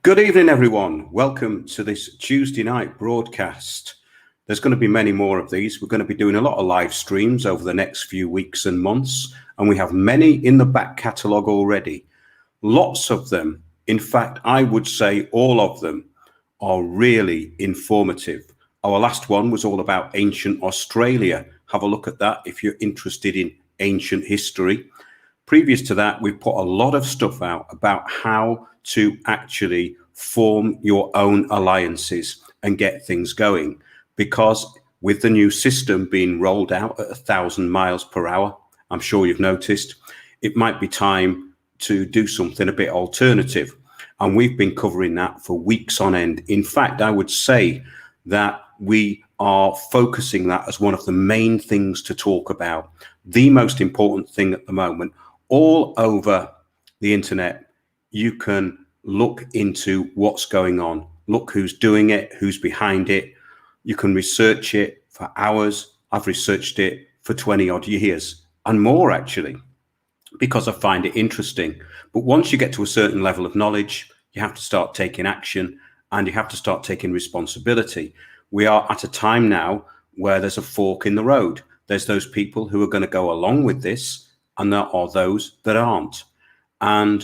Good evening, everyone. Welcome to this Tuesday night broadcast. There's going to be many more of these. We're going to be doing a lot of live streams over the next few weeks and months, and we have many in the back catalogue already. Lots of them. In fact, I would say all of them are really informative. Our last one was all about ancient Australia. Have a look at that if you're interested in ancient history. Previous to that, we've put a lot of stuff out about how to actually form your own alliances and get things going. Because with the new system being rolled out at 1,000 miles per hour, I'm sure you've noticed, it might be time to do something a bit alternative. And we've been covering that for weeks on end. In fact, I would say that we are focusing that as one of the main things to talk about. The most important thing at the moment, all over the internet, you can look into what's going on. Look who's doing it, who's behind it. You can research it for hours. I've researched it for 20 odd years and more, actually, because I find it interesting. But once you get to a certain level of knowledge, you have to start taking action and you have to start taking responsibility. We are at a time now where there's a fork in the road. There's those people who are going to go along with this, and there are those that aren't. And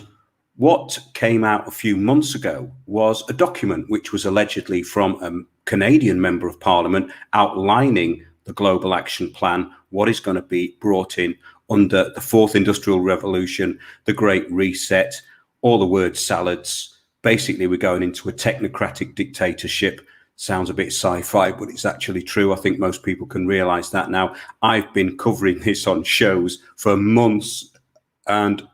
what came out a few months ago was a document which was allegedly from a Canadian member of parliament outlining the global action plan, what is going to be brought in under the fourth industrial revolution, the great reset, all the word salads. Basically, we're going into a technocratic dictatorship. Sounds a bit sci-fi, but it's actually true. I think most people can realize that now. I've been covering this on shows for months, and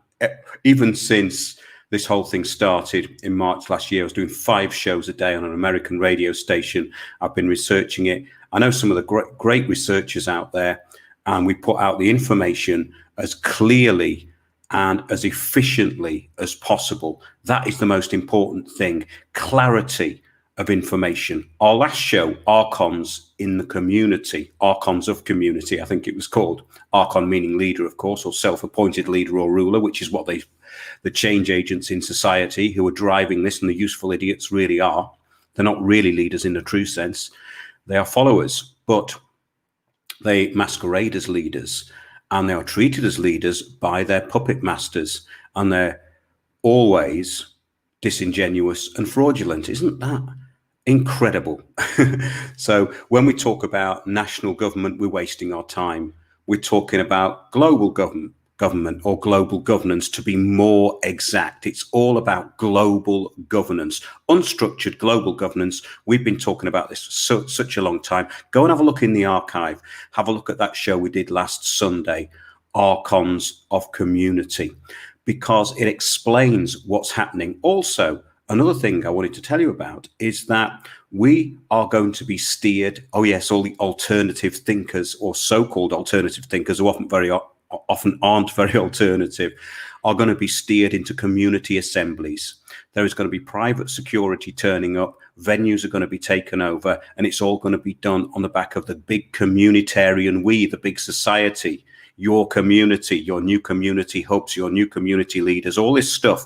even since this whole thing started in March last year, I was doing 5 shows a day on an American radio station. I've been researching it. I know some of the great researchers out there, and we put out the information as clearly and as efficiently as possible. That is the most important thing, clarity of information. Our last show, Archons in the Community, Archons of Community, I think it was called. Archon meaning leader, of course, or self-appointed leader or ruler, which is what the change agents in society who are driving this, and the useful idiots really are. They're not really leaders in the true sense. They are followers, but they masquerade as leaders, and they are treated as leaders by their puppet masters, and they're always disingenuous and fraudulent. Isn't that incredible? So when we talk about national government, we're wasting our time. We're talking about global government or global governance, to be more exact. It's all about global governance, unstructured global governance. We've been talking about this for such a long time. Go and have a look in the archive. Have a look at that show we did last Sunday, Archons of Community, because it explains what's happening. Also, another thing I wanted to tell you about is that we are going to be steered. Oh yes, all the alternative thinkers, or so-called alternative thinkers, who often aren't very alternative, are going to be steered into community assemblies. There is going to be private security turning up, venues are going to be taken over, and it's all going to be done on the back of the big communitarian we, the big society, your community, your new community hubs, your new community leaders. All this stuff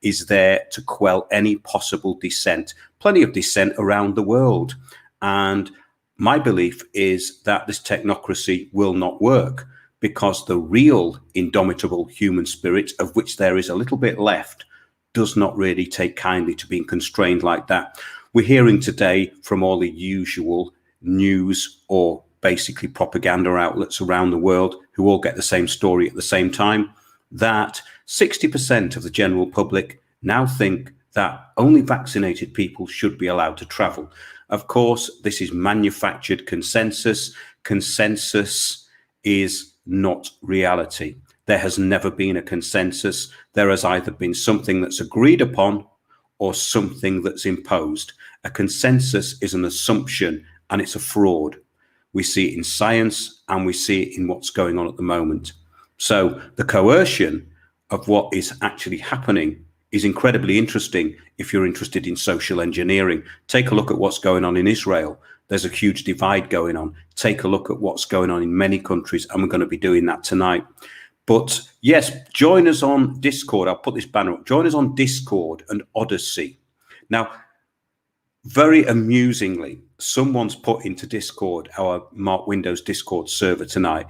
is there to quell any possible dissent. Plenty of dissent around the world. And my belief is that this technocracy will not work, because the real indomitable human spirit, of which there is a little bit left, does not really take kindly to being constrained like that. We're hearing today from all the usual news or basically propaganda outlets around the world, who all get the same story at the same time, that 60% of the general public now think that only vaccinated people should be allowed to travel. Of course, this is manufactured consensus. Consensus is not reality. There has never been a consensus. There has either been something that's agreed upon or something that's imposed. A consensus is an assumption, and it's a fraud. We see it in science, and we see it in what's going on at the moment. So the coercion of what is actually happening is incredibly interesting if you're interested in social engineering. Take a look at what's going on in Israel. There's a huge divide going on. Take a look at what's going on in many countries, and we're going to be doing that tonight. But yes, join us on Discord. I'll put this banner up. Join us on Discord and Odyssey. Now, very amusingly, someone's put into Discord, our Mark Windows Discord server tonight,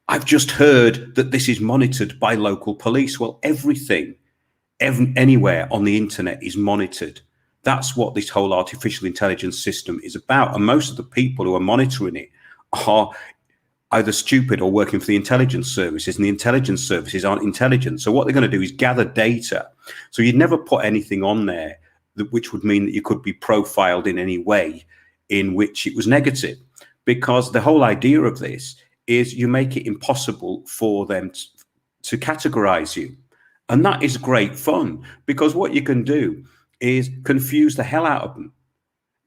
I've just heard that this is monitored by local police. Well, everything, anywhere on the internet is monitored. That's what this whole artificial intelligence system is about. And most of the people who are monitoring it are either stupid or working for the intelligence services, and the intelligence services aren't intelligent. So what they're going to do is gather data. So you'd never put anything on there which would mean that you could be profiled in any way in which it was negative, because the whole idea of this is you make it impossible for them to categorize you. And that is great fun, because what you can do is confuse the hell out of them.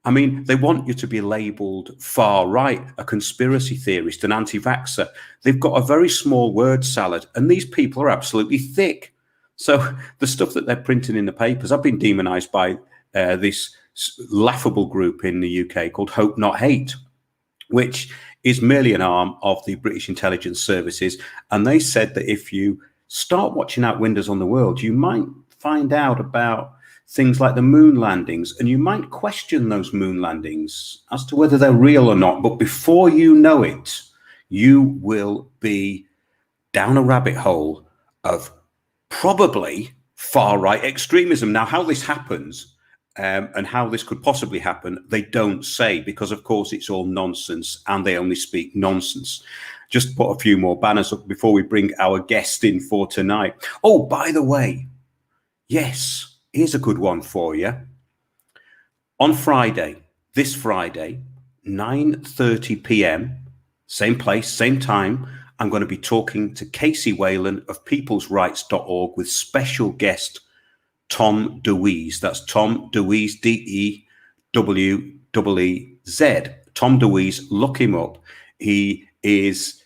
I mean, they want you to be labeled far right, a conspiracy theorist, an anti-vaxxer. They've got a very small word salad, and these people are absolutely thick. So the stuff that they're printing in the papers, I've been demonized by this laughable group in the UK called Hope Not Hate, which is merely an arm of the British intelligence services. And they said that if you start watching out windows on the world, you might find out about things like the moon landings, and you might question those moon landings as to whether they're real or not. But before you know it, you will be down a rabbit hole of probably far-right extremism. Now, how this happens and how this could possibly happen, they don't say, because, of course, it's all nonsense and they only speak nonsense. Just put a few more banners up before we bring our guest in for tonight. Oh, by the way, yes, here's a good one for you. On Friday, this Friday, 9:30 p.m., same place, same time, I'm going to be talking to Casey Whalen of peoplesrights.org with special guest Tom DeWeese. That's Tom DeWeese, DeWeez. Tom DeWeese, look him up. He is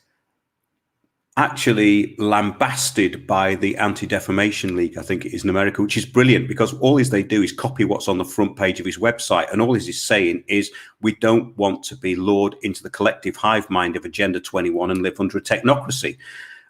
actually lambasted by the Anti-Defamation League, I think it is in America, which is brilliant, because all they do is copy what's on the front page of his website. And all he's saying is, we don't want to be lured into the collective hive mind of Agenda 21 and live under a technocracy.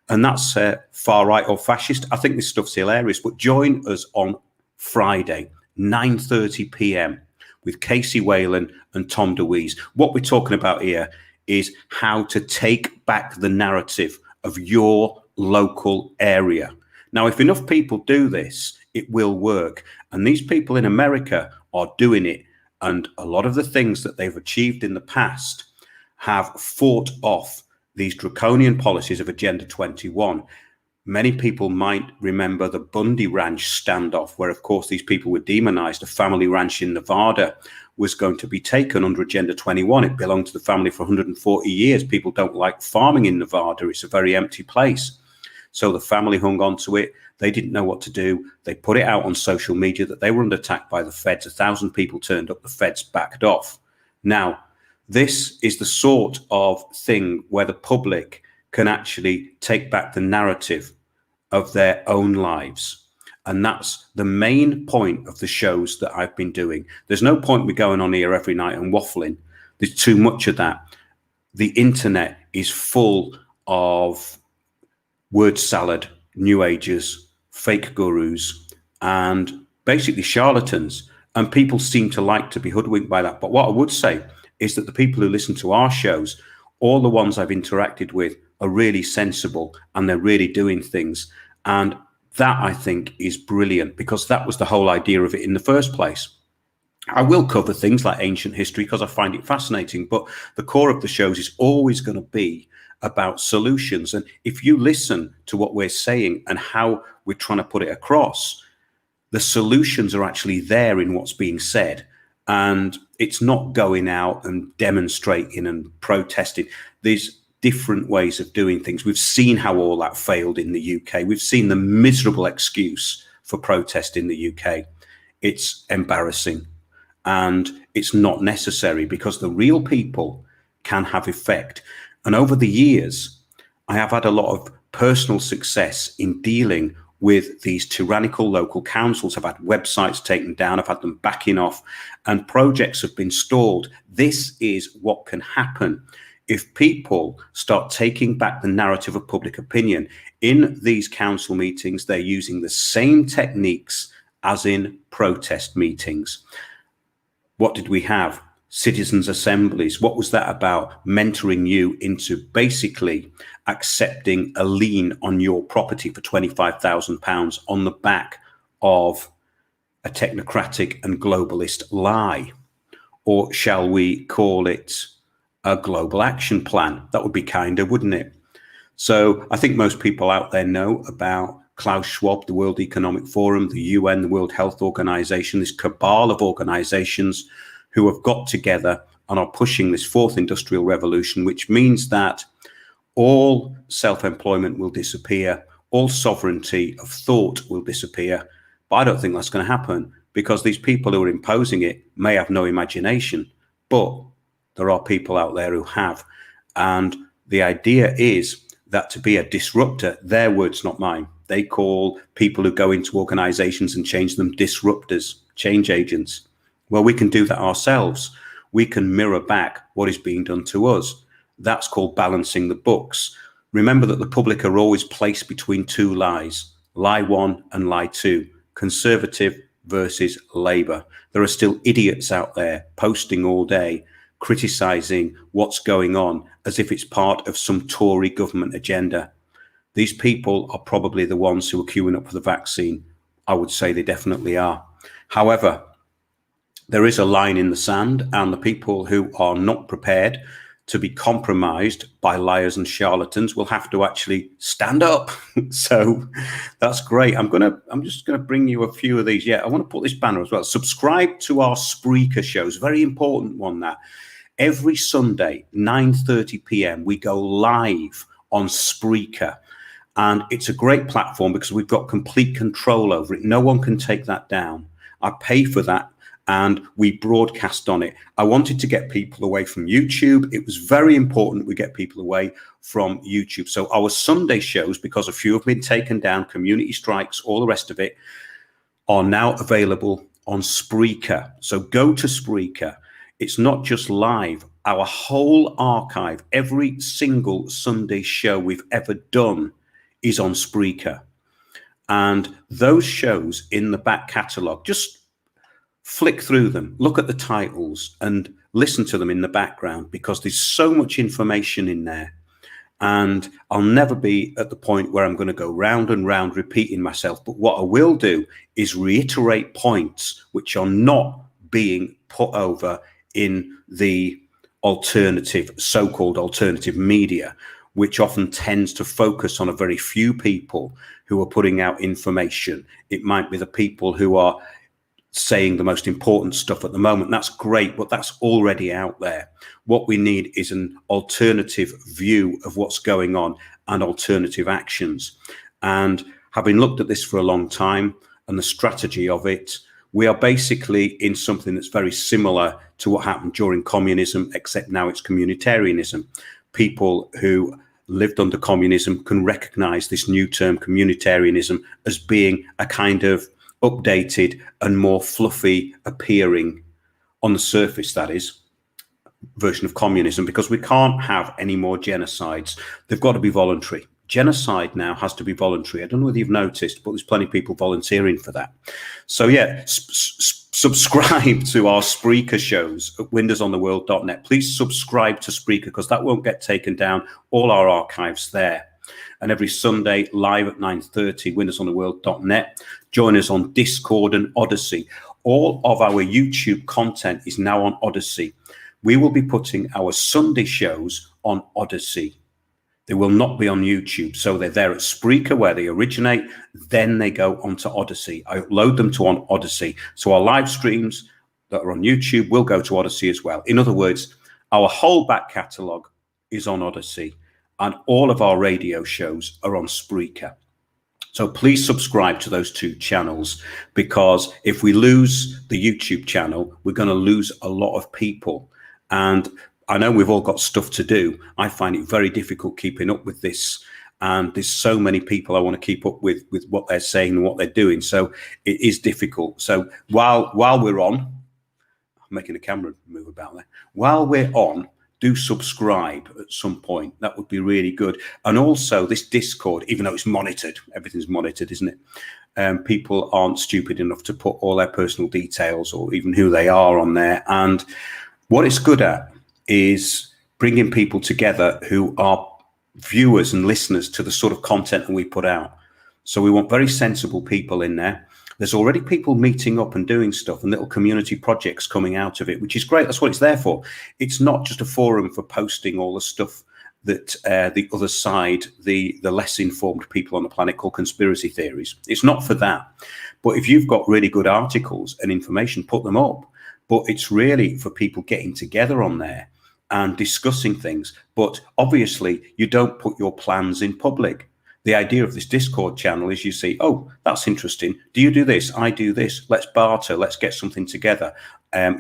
And that's far right or fascist. I think this stuff's hilarious. But join us on Friday, 9:30 p.m. with Casey Whalen and Tom DeWeese. What we're talking about here is how to take back the narrative of your local area. Now, if enough people do this, it will work. And these people in America are doing it. And a lot of the things that they've achieved in the past have fought off these draconian policies of Agenda 21. Many people might remember the Bundy Ranch standoff, where, of course, these people were demonized. A family ranch in Nevada was going to be taken under Agenda 21. It belonged to the family for 140 years. People don't like farming in Nevada. It's a very empty place. So the family hung on to it. They didn't know what to do. They put it out on social media that they were under attack by the feds. 1,000 people turned up. The feds backed off. Now, this is the sort of thing where the public can actually take back the narrative of their own lives. And that's the main point of the shows that I've been doing. There's no point me going on here every night and waffling. There's too much of that. The internet is full of word salad, new agers, fake gurus, and basically charlatans. And people seem to like to be hoodwinked by that. But what I would say is that the people who listen to our shows, all the ones I've interacted with, are really sensible and they're really doing things. And that, I think, is brilliant, because that was the whole idea of it in the first place. I will cover things like ancient history because I find it fascinating, but the core of the shows is always going to be about solutions. And if you listen to what we're saying and how we're trying to put it across, the solutions are actually there in what's being said. And it's not going out and demonstrating and protesting. There's different ways of doing things. We've seen how all that failed in the UK. We've seen the miserable excuse for protest in the UK. It's embarrassing and it's not necessary, because the real people can have effect. And over the years, I have had a lot of personal success in dealing with these tyrannical local councils. I've had websites taken down, I've had them backing off, and projects have been stalled. This is what can happen if people start taking back the narrative of public opinion. In these council meetings, they're using the same techniques as in protest meetings. What did we have? Citizens' assemblies. What was that about? Mentoring you into basically accepting a lien on your property for £25,000 on the back of a technocratic and globalist lie. Or shall we call it a global action plan? That would be kinder, wouldn't it? So I think most people out there know about Klaus Schwab, the World Economic Forum, the UN, the World Health Organization, this cabal of organizations who have got together and are pushing this fourth industrial revolution, which means that all self-employment will disappear, all sovereignty of thought will disappear. But I don't think that's going to happen, because these people who are imposing it may have no imagination, but there are people out there who have. And the idea is that to be a disruptor, their words, not mine, they call people who go into organizations and change them disruptors, change agents. Well, we can do that ourselves. We can mirror back what is being done to us. That's called balancing the books. Remember that the public are always placed between two lies, lie one and lie two, conservative versus Labour. There are still idiots out there posting all day, criticising what's going on as if it's part of some Tory government agenda. These people are probably the ones who are queuing up for the vaccine. I would say they definitely are. However, there is a line in the sand, and the people who are not prepared to be compromised by liars and charlatans will have to actually stand up. So that's great. I'm just gonna bring you a few of these. Yeah, I want to put this banner as well. Subscribe to our Spreaker shows. Very important one, that. Every Sunday, 9:30 p.m, we go live on Spreaker. And it's a great platform because we've got complete control over it. No one can take that down. I pay for that, and we broadcast on it. I wanted to get people away from YouTube. It was very important we get people away from YouTube. So our Sunday shows, because a few have been taken down, community strikes, all the rest of it, are now available on Spreaker. So go to Spreaker. It's not just live. Our whole archive, every single Sunday show we've ever done, is on Spreaker. And those shows in the back catalogue, just flick through them, look at the titles and listen to them in the background, because there's so much information in there. And I'll never be at the point where I'm going to go round and round repeating myself. But what I will do is reiterate points which are not being put over in the alternative, so-called alternative media, which often tends to focus on a very few people who are putting out information. It might be the people who are saying the most important stuff at the moment. That's great, but that's already out there. What we need is an alternative view of what's going on and alternative actions. And having looked at this for a long time and the strategy of it, we are basically in something that's very similar to what happened during communism, except now it's communitarianism. People who lived under communism can recognize this new term communitarianism as being a kind of updated and more fluffy appearing, on the surface that is, version of communism, because we can't have any more genocides. They've got to be voluntary. Genocide now has to be voluntary. I don't know whether you've noticed, but there's plenty of people volunteering for that. So yeah, subscribe to our Spreaker shows at windowsontheworld.net. Please subscribe to Spreaker, because that won't get taken down. All our archives there. And every Sunday live at 9:30, windowsontheworld.net. Join us on Discord and Odyssey. All of our YouTube content is now on Odyssey. We will be putting our Sunday shows on Odyssey. They will not be on YouTube. So they're there at Spreaker where they originate. Then they go onto Odyssey. I upload them to on Odyssey. So our live streams that are on YouTube will go to Odyssey as well. In other words, our whole back catalogue is on Odyssey, and all of our radio shows are on Spreaker. So please subscribe to those two channels, because if we lose the YouTube channel, we're going to lose a lot of people. And I know we've all got stuff to do. I find it very difficult keeping up with this. And there's so many people I want to keep up with what they're saying and what they're doing. So it is difficult. So while we're on, I'm making a camera move about there. While we're on, do subscribe at some point. That would be really good. And also this Discord, even though it's monitored, everything's monitored, isn't it? people aren't stupid enough to put all their personal details or even who they are on there. And what it's good at is bringing people together who are viewers and listeners to the sort of content that we put out. So we want very sensible people in there. There's already people meeting up and doing stuff and little community projects coming out of it, which is great. That's what it's there for. It's not just a forum for posting all the stuff that the other side, the less informed people on the planet call conspiracy theories. It's not for that. But if you've got really good articles and information, put them up. But it's really for people getting together on there and discussing things. But obviously, you don't put your plans in public. The idea of this Discord channel is you see, oh, that's interesting. Do you do this? I do this. Let's barter. Let's get something together.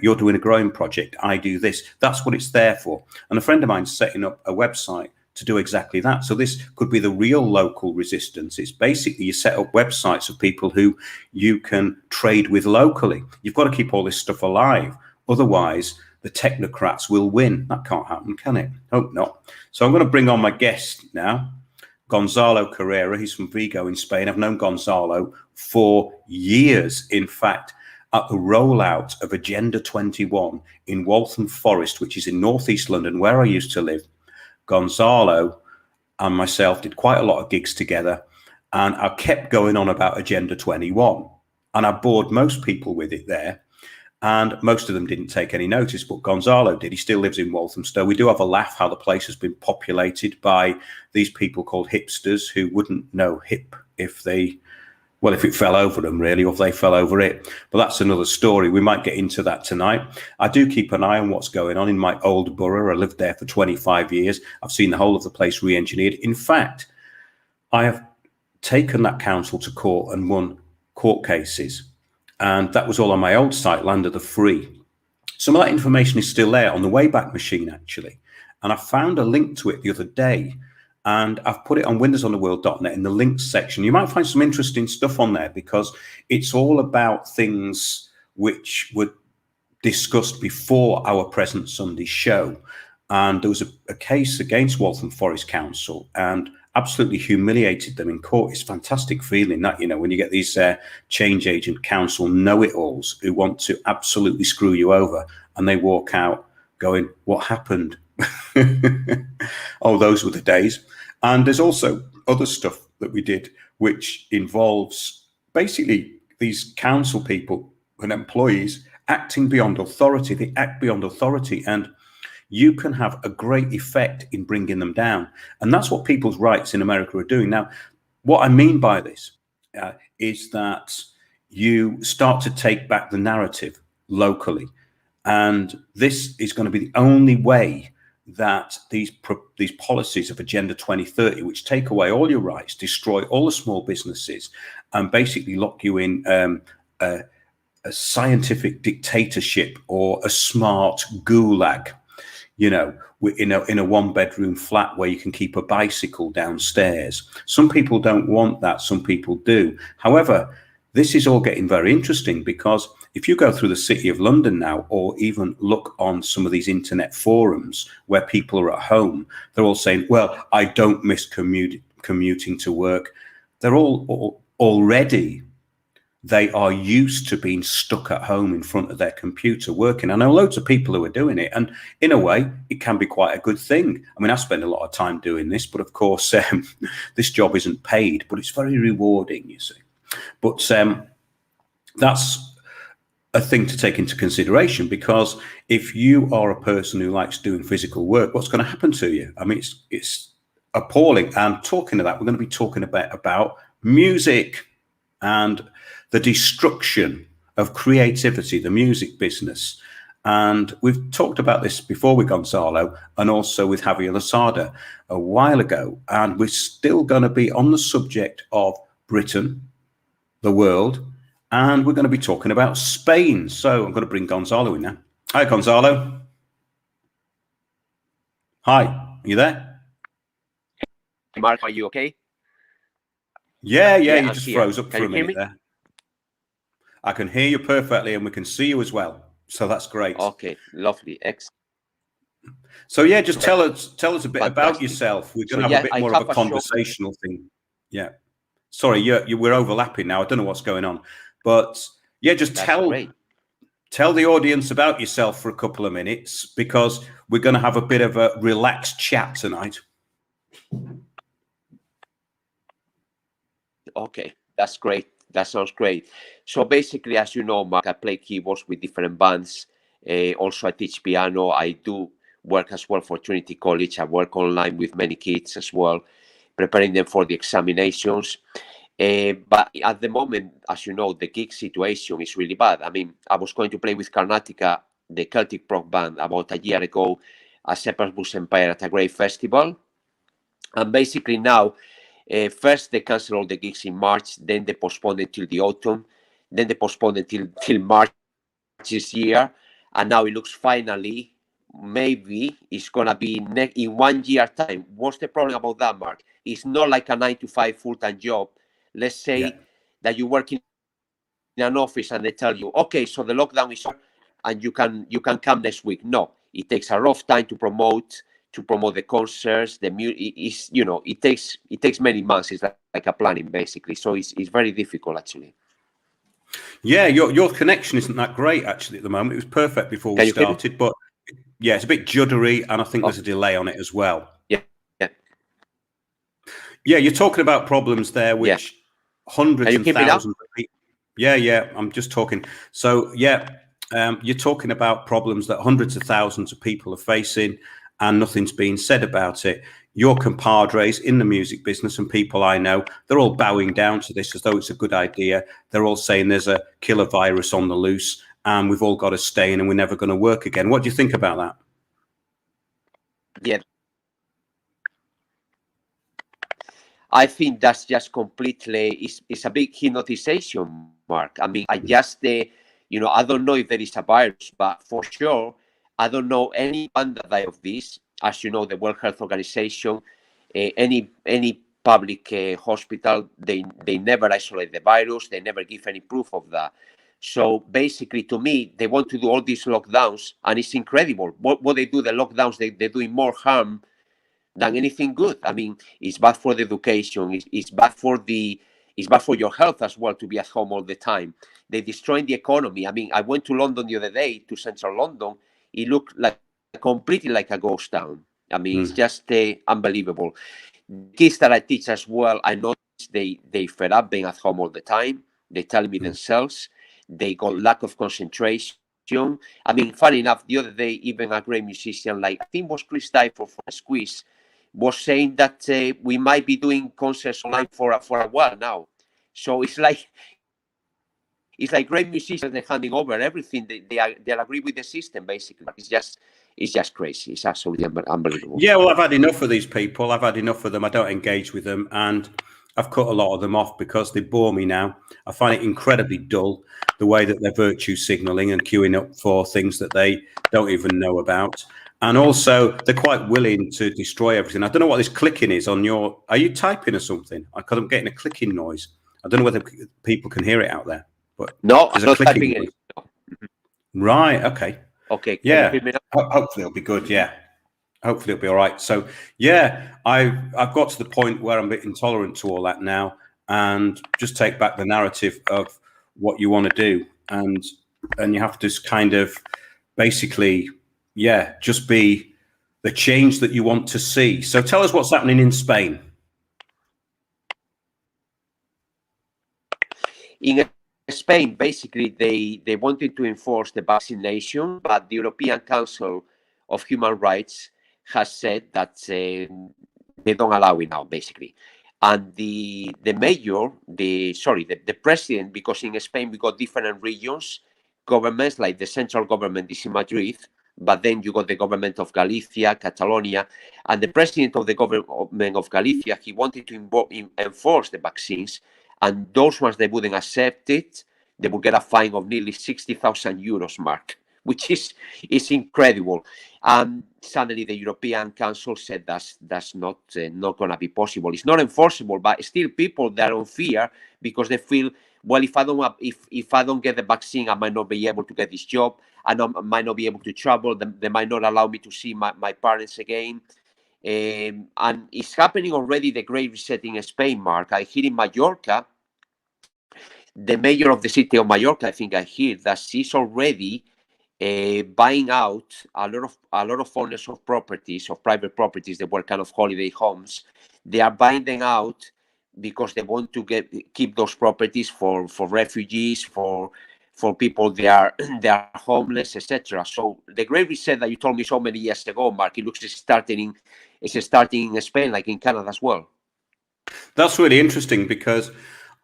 You're doing a growing project. I do this. That's what it's there for. And a friend of mine's setting up a website to do exactly that. So this could be the real local resistance. It's basically you set up websites of people who you can trade with locally. You've got to keep all this stuff alive. Otherwise, the technocrats will win. That can't happen, can it? Hope not. So I'm going to bring on my guest now. Gonzalo Carrera, he's from Vigo in Spain. I've known Gonzalo for years. In fact, at the rollout of Agenda 21 in Waltham Forest, which is in northeast London, where I used to live, Gonzalo and myself did quite a lot of gigs together. And I kept going on about Agenda 21. And I bored most people with it there. And most of them didn't take any notice, but Gonzalo did. He still lives in Walthamstow. We do have a laugh how the place has been populated by these people called hipsters who wouldn't know hip if it fell over them, really, or if they fell over it. But that's another story. We might get into that tonight. I do keep an eye on what's going on in my old borough. I lived there for 25 years. I've seen the whole of the place re-engineered. In fact, I have taken that council to court and won court cases. And that was all on my old site, Land of the Free. Some of that information is still there on the Wayback Machine, actually. And I found a link to it the other day. And I've put it on windowsontheworld.net in the links section. You might find some interesting stuff on there because it's all about things which were discussed before our present Sunday show. And there was a case against Waltham Forest Council and absolutely humiliated them in court. It's a fantastic feeling that, when you get these change agent council know-it-alls who want to absolutely screw you over and they walk out going, what happened? Oh, those were the days. And there's also other stuff that we did which involves basically these council people and employees acting beyond authority. They act beyond authority, and you can have a great effect in bringing them down. And that's what people's rights in America are doing. Now, what I mean by this is that you start to take back the narrative locally. And this is going to be the only way that these policies of Agenda 2030, which take away all your rights, destroy all the small businesses, and basically lock you in a scientific dictatorship or a smart gulag, in a one-bedroom flat where you can keep a bicycle downstairs. Some people don't want that. Some people do. However, this is all getting very interesting because if you go through the City of London now, or even look on some of these internet forums where people are at home, they're all saying, well, I don't miss commuting to work. They're all already, they are used to being stuck at home in front of their computer working. I know loads of people who are doing it. And in a way, it can be quite a good thing. I mean, I spend a lot of time doing this, but of course, this job isn't paid, but it's very rewarding, you see. But that's a thing to take into consideration, because if you are a person who likes doing physical work, what's going to happen to you? I mean, it's appalling. And talking of that, we're going to be talking about music and the destruction of creativity, the music business. And we've talked about this before with Gonzalo and also with Javier Lozada a while ago. And we're still going to be on the subject of Britain, the world, and we're going to be talking about Spain. So I'm going to bring Gonzalo in now. Hi, Gonzalo. Hi, are you there? Mark, are you okay? Yeah, you just froze up for a minute there. I can hear you perfectly, and we can see you as well. So that's great. Okay, lovely, excellent. So yeah, just tell us a bit about yourself. We're going to have a bit more of a conversational thing. Yeah. Sorry, we're overlapping now. I don't know what's going on, but yeah, just tell the audience about yourself for a couple of minutes, because we're going to have a bit of a relaxed chat tonight. Okay, that's great. That sounds great. So basically, as you know, Mark, I play keyboards with different bands. Also, I teach piano. I do work as well for Trinity College. I work online with many kids as well, preparing them for the examinations. But at the moment, as you know, the gig situation is really bad. I mean, I was going to play with Karnataka, the Celtic rock band, about a year ago at Shepherd's Empire at a great festival. And basically now, first they cancelled all the gigs in March, then they postponed it till the autumn, then they postponed it till March this year, and now it looks finally maybe it's gonna be in 1 year time. What's the problem about that, Mark? It's not like a 9 to 5 full-time job. Let's say that you work in an office and they tell you, okay, so the lockdown is over and you can come next week. No, it takes a rough time to promote the concerts, the music. Is, you know, it takes many months. It's like a planning basically. So it's very difficult actually. Yeah, your connection isn't that great actually at the moment. It was perfect before we started, but yeah, it's a bit juddery, and I think there's a delay on it as well. Yeah, you're talking about problems there, which hundreds and thousands of people. Yeah, I'm just talking. So you're talking about problems that hundreds of thousands of people are facing, and nothing's being said about it. Your compadres in the music business and people I know, they're all bowing down to this as though it's a good idea. They're all saying there's a killer virus on the loose and we've all got to stay in and we're never going to work again. What do you think about that? Yeah. I think that's just completely, it's a big hypnotization, Mark. I mean, I just, I don't know if there is a virus, but for sure, I don't know any band that died of this. As you know, the World Health Organization, any public hospital, they never isolate the virus. They never give any proof of that. So basically, to me, they want to do all these lockdowns, and it's incredible. What they do, the lockdowns, they're doing more harm than anything good. I mean, it's bad for the education. It's bad for your health as well to be at home all the time. They're destroying the economy. I mean, I went to London the other day, to central London. It looked like completely like a ghost town. I mean, it's just unbelievable. Kids that I teach as well, I notice they fed up being at home all the time. They tell me themselves they got lack of concentration. I mean, funny enough, the other day, even a great musician like I think it was Chris Dyford for Squeeze was saying that we might be doing concerts online for a while now. So it's like great musicians, they're handing over everything. They agree with the system basically. It's just crazy. It's absolutely unbelievable. Yeah, well, I've had enough of these people. I've had enough of them. I don't engage with them, and I've cut a lot of them off because they bore me now. I find it incredibly dull, the way that they're virtue signaling and queuing up for things that they don't even know about. And also, they're quite willing to destroy everything. I don't know what this clicking is on your... Are you typing or something? Because I'm getting a clicking noise. I don't know whether people can hear it out there. But no, I'm not typing it. Right, okay. Okay. Yeah, hopefully it'll be good, yeah. Hopefully it'll be all right. So, yeah, I've got to the point where I'm a bit intolerant to all that now and just take back the narrative of what you want to do. And you have to just kind of basically... just be the change that you want to see. So tell us what's happening in Spain. In Spain, basically, they wanted to enforce the vaccination, but the European Council of Human Rights has said that they don't allow it now, basically. And the mayor, the president, because in Spain we got different regions, governments, like the central government is in Madrid, but then you got the government of Galicia, Catalonia, and the president of the government of Galicia, he wanted to enforce the vaccines, and those ones they wouldn't accept it, they would get a fine of nearly 60,000 euros, Mark, which is incredible. And suddenly the European Council said that's not going to be possible. It's not enforceable, but still people, they're on fear because they feel, well, if I don't get the vaccine, I might not be able to get this job. I might not be able to travel. They might not allow me to see my parents again. And it's happening already, the Great Reset in Spain, Mark. I hear in Mallorca, the mayor of the city of Mallorca, I think I hear that she's already buying out a lot of owners of properties, of private properties that were kind of holiday homes. They are buying them out because they want to keep those properties for refugees, for people they are homeless, etc. So the Great Reset that you told me so many years ago, Mark, it looks it's starting in Spain, like in Canada as well. That's really interesting, because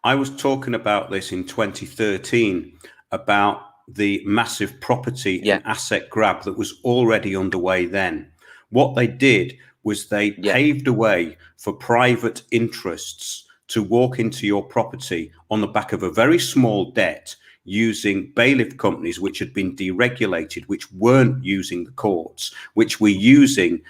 I was talking about this in 2013 about the massive property and asset grab that was already underway then. What they did was they paved a way for private interests to walk into your property on the back of a very small debt, using bailiff companies which had been deregulated, which weren't using the courts, which were using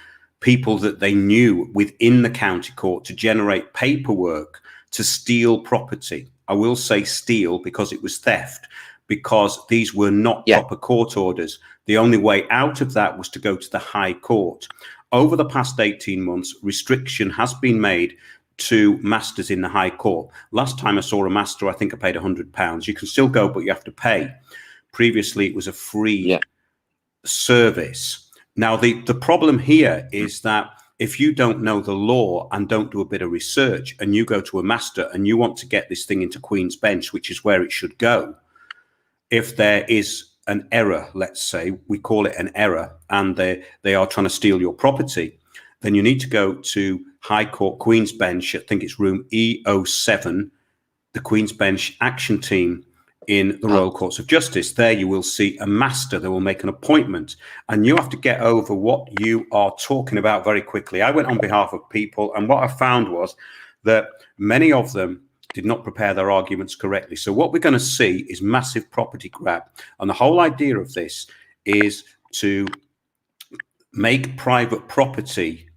people that they knew within the county court to generate paperwork to steal property. I will say steal because it was theft, because these were not proper court orders. The only way out of that was to go to the High Court. Over the past 18 months, restriction has been made to masters in the High Court. Last time I saw a master, I think I paid £100. You can still go, but you have to pay. Previously, it was a free service. Now, the problem here is that if you don't know the law and don't do a bit of research, and you go to a master and you want to get this thing into Queen's Bench, which is where it should go, if there is an error, let's say, we call it an error, and they are trying to steal your property, then you need to go to High Court, Queen's Bench. I think it's room E07, the Queen's Bench Action Team in the Royal Courts of Justice. There you will see a master that will make an appointment, and you have to get over what you are talking about very quickly. I went on behalf of people, and what I found was that many of them did not prepare their arguments correctly. So what we're going to see is massive property grab. And the whole idea of this is to make private property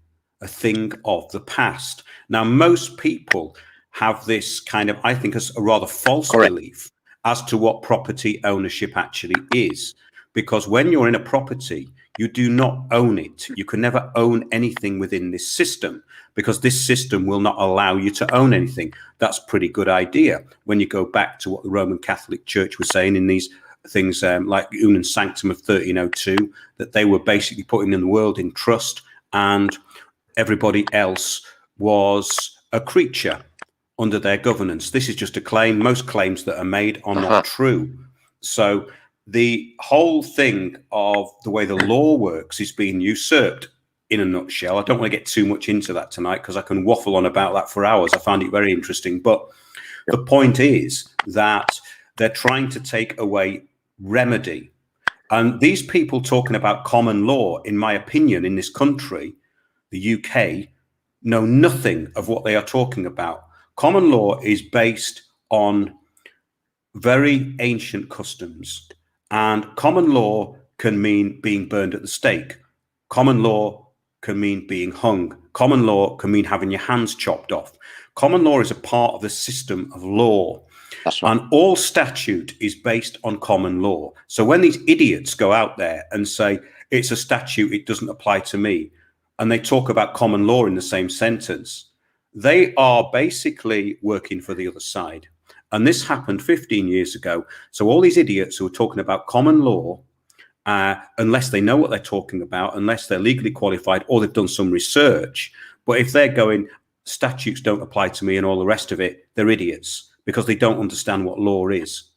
a thing of the past. Now, most people have this kind of, I think, as a rather false belief as to what property ownership actually is. Because when you're in a property, you do not own it. You can never own anything within this system, because this system will not allow you to own anything. That's a pretty good idea when you go back to what the Roman Catholic Church was saying in these things like Unum Sanctum of 1302, that they were basically putting in the world in trust, and everybody else was a creature under their governance. This is just a claim. Most claims that are made are not true. So the whole thing of the way the law works is being usurped in a nutshell. I don't want to get too much into that tonight, because I can waffle on about that for hours. I find it very interesting. But the point is that they're trying to take away remedy. And these people talking about common law, in my opinion, in this country, the UK, know nothing of what they are talking about. Common law is based on very ancient customs, and common law can mean being burned at the stake. Common law can mean being hung. Common law can mean having your hands chopped off. Common law is a part of the system of law. That's right. And all statute is based on common law. So when these idiots go out there and say, it's a statute, it doesn't apply to me, and they talk about common law in the same sentence, they are basically working for the other side. And this happened 15 years ago. So all these idiots who are talking about common law, unless they know what they're talking about, unless they're legally qualified or they've done some research, but if they're going, statutes don't apply to me and all the rest of it, they're idiots, because they don't understand what law is.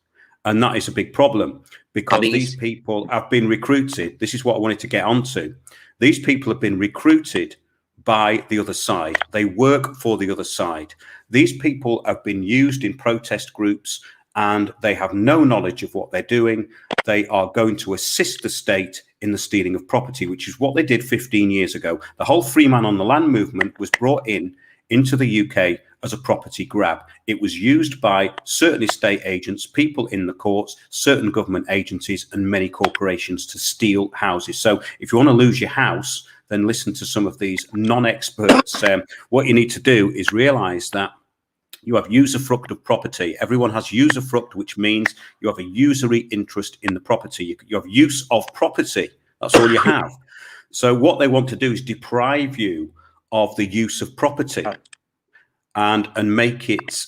And that is a big problem, because these people have been recruited. This is what I wanted to get onto. These people have been recruited by the other side. They work for the other side. These people have been used in protest groups, and they have no knowledge of what they're doing. They are going to assist the state in the stealing of property, which is what they did 15 years ago. The whole free man on the land movement was brought into the UK as a property grab. It was used by certain estate agents, people in the courts, certain government agencies, and many corporations to steal houses. So if you want to lose your house, then listen to some of these non-experts. What you need to do is realize that you have usufruct of property. Everyone has usufruct, which means you have a usury interest in the property. You have use of property. That's all you have. So what they want to do is deprive you of the use of property and make it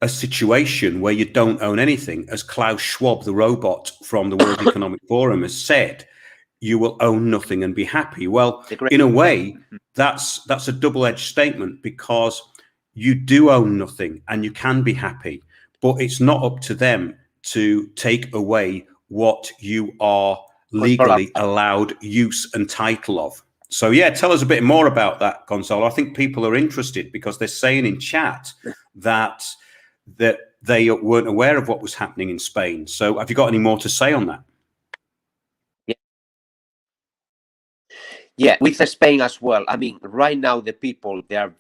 a situation where you don't own anything. As Klaus Schwab, the robot from the World Economic Forum, has said, you will own nothing and be happy. Well, in a way, that's a double-edged statement, because you do own nothing and you can be happy, but it's not up to them to take away what you are legally allowed use and title of. So yeah, tell us a bit more about that, Gonzalo. I think people are interested because they're saying in chat that they weren't aware of what was happening in Spain. So have you got any more to say on that? Yeah, with Spain as well. I mean, right now the people, they are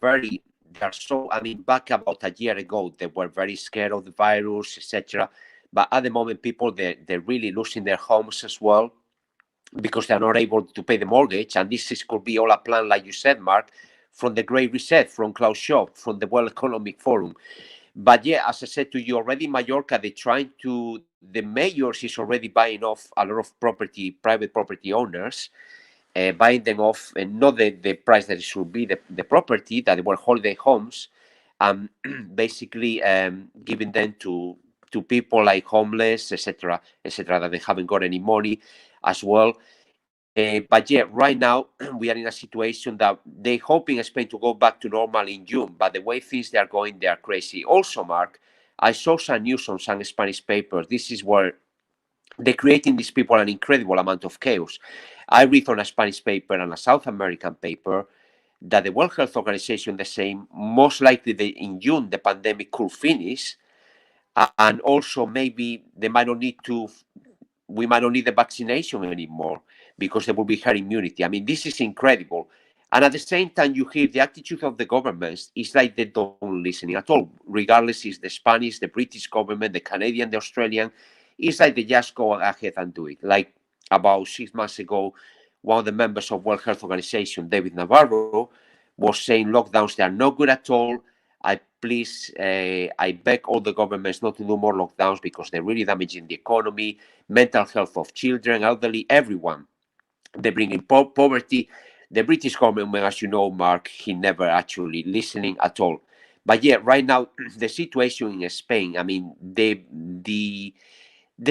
so, I mean, back about a year ago, they were very scared of the virus, etc. But at the moment, people, they're really losing their homes as well, because they're not able to pay the mortgage. And could be all a plan, like you said, Mark, from the Great Reset, from Klaus Schwab, from the World Economic Forum. But yeah, as I said to you already, Mallorca, the mayors is already buying off a lot of private property owners, buying them off, and not the price that it should be, the property that they were holiday homes, basically giving them to people like homeless, etc., that they haven't got any money as well. But yeah, right now we are in a situation that they're hoping Spain to go back to normal in June, but the way things they are going, they are crazy. Also, Mark, I saw some news on some Spanish papers. This is where they're creating these people an incredible amount of chaos. I read on a Spanish paper and a South American paper that the World Health Organization, the same, most likely in June the pandemic could finish, and also maybe we might not need the vaccination anymore, because there will be herd immunity. I mean, this is incredible. And at the same time, you hear the attitude of the governments is like they don't listen at all, regardless is the Spanish, the British government, the Canadian, the Australian. It's like they just go ahead and do it. Like about 6 months ago, one of the members of World Health Organization, David Navarro, was saying lockdowns, they are not good at all. I beg all the governments not to do more lockdowns, because they're really damaging the economy, mental health of children, elderly, everyone. They bring in poverty. The British government, as you know, Mark, he never actually listening at all. But yeah, right now, the situation in Spain, I mean, the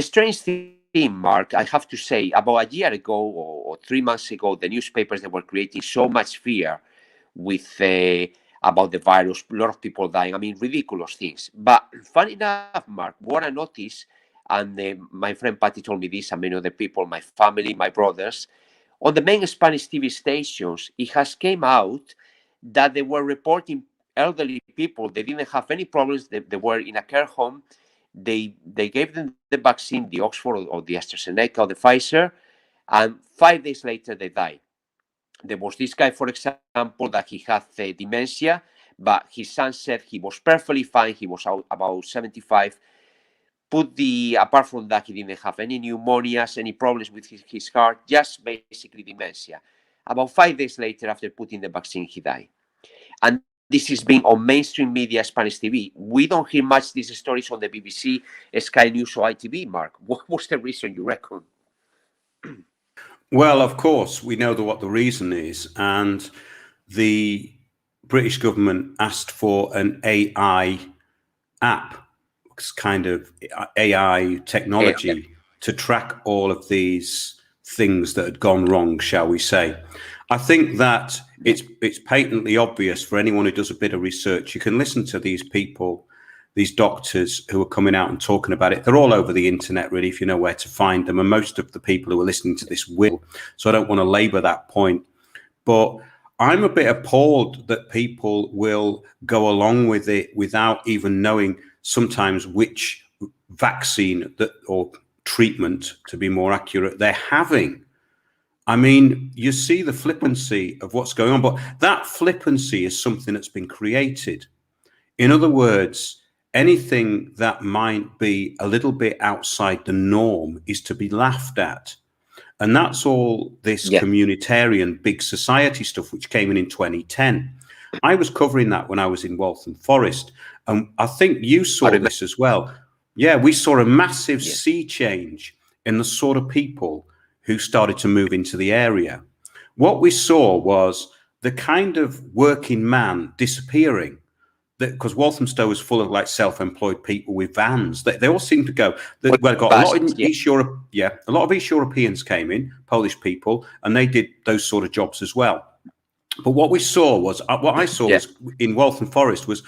strange thing, Mark, I have to say, about a year ago or 3 months ago, the newspapers, they were creating so much fear with about the virus, a lot of people dying. I mean, ridiculous things. But funny enough, Mark, what I noticed, and my friend Patti told me this, and many other people, my family, my brothers, on the main Spanish TV stations, it has came out that they were reporting elderly people. They didn't have any problems. They were in a care home. They gave them the vaccine, the Oxford or the AstraZeneca or the Pfizer, and 5 days later they died. There was this guy, for example, that he had dementia, but his son said he was perfectly fine. He was about 75. Apart from that, he didn't have any pneumonias, any problems with his heart, just basically dementia. About 5 days later, after putting the vaccine, he died. And this is being on mainstream media, Spanish TV. We don't hear much these stories on the BBC, Sky News, or ITV, Mark. What's the reason, you reckon? Well, of course, we know what the reason is. And the British government asked for an AI app, kind of AI technology, to track all of these things that had gone wrong, shall we say. I think that it's patently obvious for anyone who does a bit of research. You can listen to these people, these doctors who are coming out and talking about it. They're all over the internet, really, if you know where to find them. And most of the people who are listening to this will. So I don't want to labor that point. But I'm a bit appalled that people will go along with it without even knowing sometimes which vaccine or treatment, to be more accurate, they're having. I mean, you see the flippancy of what's going on, but that flippancy is something that's been created. In other words, anything that might be a little bit outside the norm is to be laughed at. And that's all this communitarian big society stuff, which came in 2010. I was covering that when I was in Waltham Forest. And I think you saw this as well. Yeah, we saw a massive sea change in the sort of people who started to move into the area. What we saw was the kind of working man disappearing. Because Walthamstow was full of like self-employed people with vans. They all seem to go. Well, got a lot in East Europe. Yeah, a lot of East Europeans came in, Polish people, and they did those sort of jobs as well. But what we saw was, what I saw was in Waltham Forest was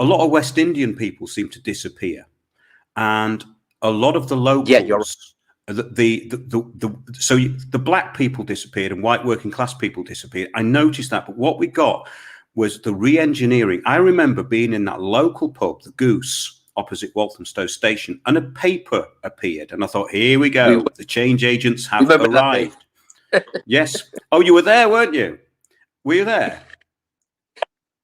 a lot of West Indian people seemed to disappear, and a lot of the locals. So the black people disappeared and white working class people disappeared. I noticed that, but what we got was the re-engineering. I remember being in that local pub, the Goose, opposite Walthamstow Station, and a paper appeared, and I thought, here we go, the change agents have arrived. Yes. Oh, you were there, weren't you? Were you there?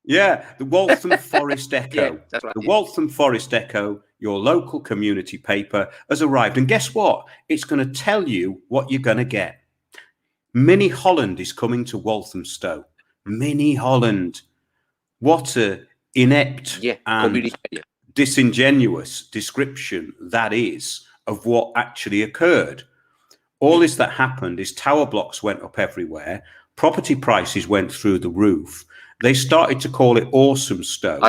Yeah, the Waltham Forest Echo. That's right. The Waltham Forest Echo, your local community paper, has arrived. And guess what? It's going to tell you what you're going to get. Mini Holland is coming to Walthamstow. Mini Holland. What a inept and disingenuous description that is of what actually occurred. All this that happened is tower blocks went up everywhere. Property prices went through the roof. They started to call it Awesome Stow.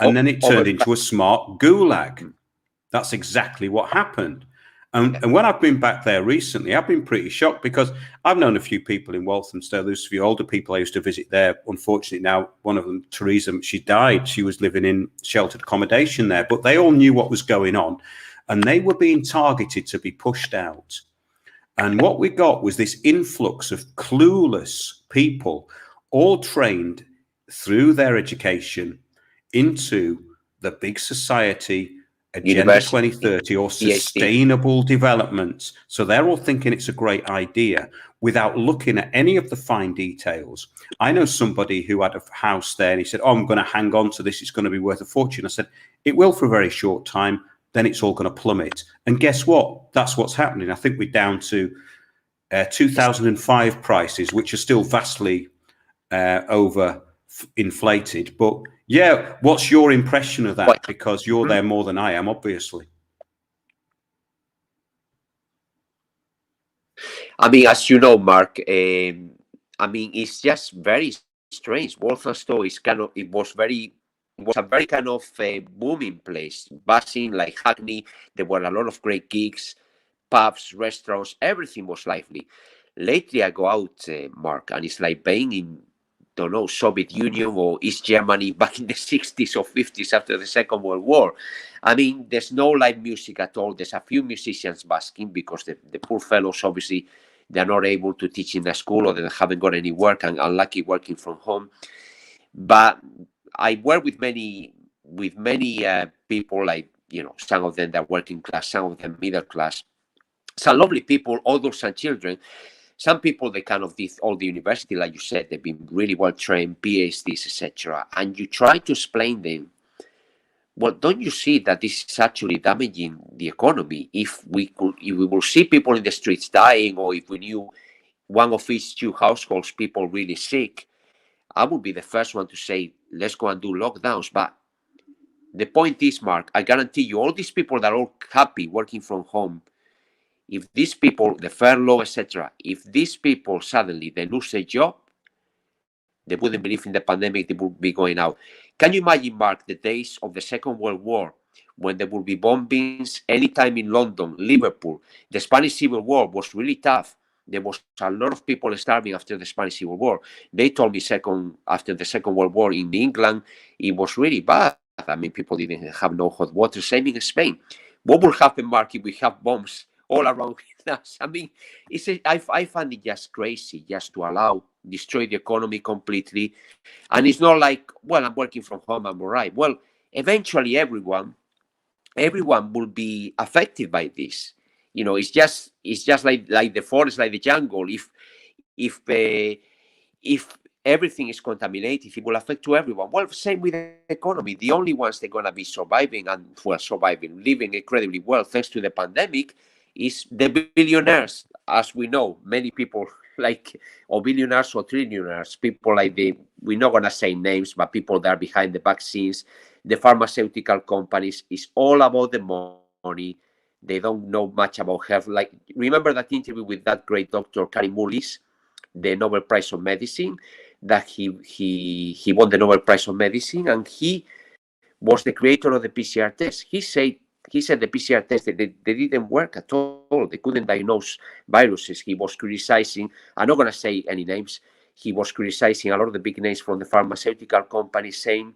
And then it turned into a smart gulag. That's exactly what happened. And when I've been back there recently, I've been pretty shocked because I've known a few people in Walthamstow. There's a few older people I used to visit there. Unfortunately, now one of them, Teresa, she died. She was living in sheltered accommodation there, but they all knew what was going on and they were being targeted to be pushed out. And what we got was this influx of clueless people, all trained through their education into the big society Agenda 2030 or sustainable development. So they're all thinking it's a great idea without looking at any of the fine details. I know somebody who had a house there and he said, oh, I'm going to hang on to this. It's going to be worth a fortune. I said, it will for a very short time. Then it's all going to plummet. And guess what? That's what's happening. I think we're down to 2005 prices, which are still vastly over inflated. But yeah, what's your impression of that? Because you're there more than I am, obviously. I mean, as you know, Mark, I mean, it's just very strange. Walthamstow is it was a very kind of booming place. Buzzing like Hackney, there were a lot of great gigs, pubs, restaurants, everything was lively. Lately, I go out, Mark, and it's like being in, don't know, Soviet Union or East Germany back in the 60s or 50s after the Second World War. I mean, there's no live music at all. There's a few musicians busking because the poor fellows, obviously, they're not able to teach in the school or they haven't got any work and unlucky working from home. But I work with many people, like, you know, some of them they're working class, some of them middle class. Some lovely people, adults and children. Some people, they kind of did all the university, like you said, they've been really well trained, PhDs, etc. And you try to explain them, well, don't you see that this is actually damaging the economy? If we will see people in the streets dying, or if we knew one of each two households, people really sick, I would be the first one to say, let's go and do lockdowns. But the point is, Mark, I guarantee you, all these people that are all happy working from home, if these people, the furlough, etc., if these people suddenly they lose a job, they wouldn't believe in the pandemic, they would be going out. Can you imagine, Mark, the days of the Second World War when there would be bombings anytime in London, Liverpool? The Spanish Civil War was really tough. There was a lot of people starving after the Spanish Civil War. They told me after the Second World War in England, it was really bad. I mean, people didn't have no hot water. Same in Spain. What will happen, Mark, if we have bombs all around us? I mean, I find it just crazy just to destroy the economy completely. And it's not like, well, I'm working from home, I'm all right. Well, eventually everyone will be affected by this. You know, it's just like the forest, like the jungle. If everything is contaminated, it will affect to everyone. Well, same with the economy. The only ones they're going to be surviving, living incredibly well thanks to the pandemic, is the billionaires. As we know, many people or billionaires or trillionaires, people like we're not going to say names, but people that are behind the vaccines, the pharmaceutical companies, is all about the money. They don't know much about health. Like, remember that interview with that great doctor, Karim Mullis, the Nobel Prize of Medicine? that he won the Nobel Prize of Medicine, and he was the creator of the PCR test. He said the PCR test, they didn't work at all. They couldn't diagnose viruses. He was criticizing, I'm not going to say any names, he was criticizing a lot of the big names from the pharmaceutical companies, saying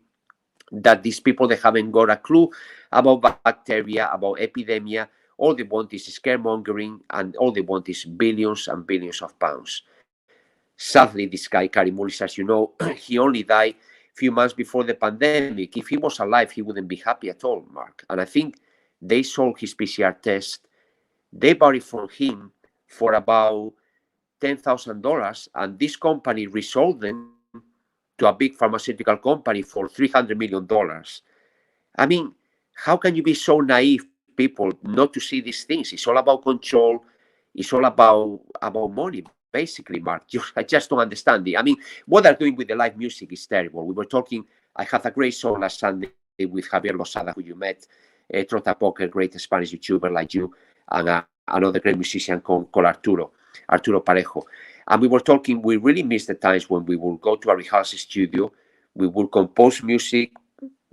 that these people, they haven't got a clue about bacteria, about epidemia. All they want is scaremongering, and all they want is billions and billions of pounds. Sadly, this guy, Karimulis, as you know, he only died a few months before the pandemic. If he was alive, he wouldn't be happy at all, Mark. And I think they sold his PCR test. They bought it from him for about $10,000, and this company resold them to a big pharmaceutical company for $300 million. I mean, how can you be so naive, people, not to see these things? It's all about control. It's all about money, basically, Mark. I just don't understand it. I mean, what they're doing with the live music is terrible. We were talking, I had a great show last Sunday with Javier Lozada, who you met, Trota Poker, great Spanish YouTuber like you, and another great musician called Arturo Parejo. And we were talking, we really miss the times when we will go to a rehearsal studio, we will compose music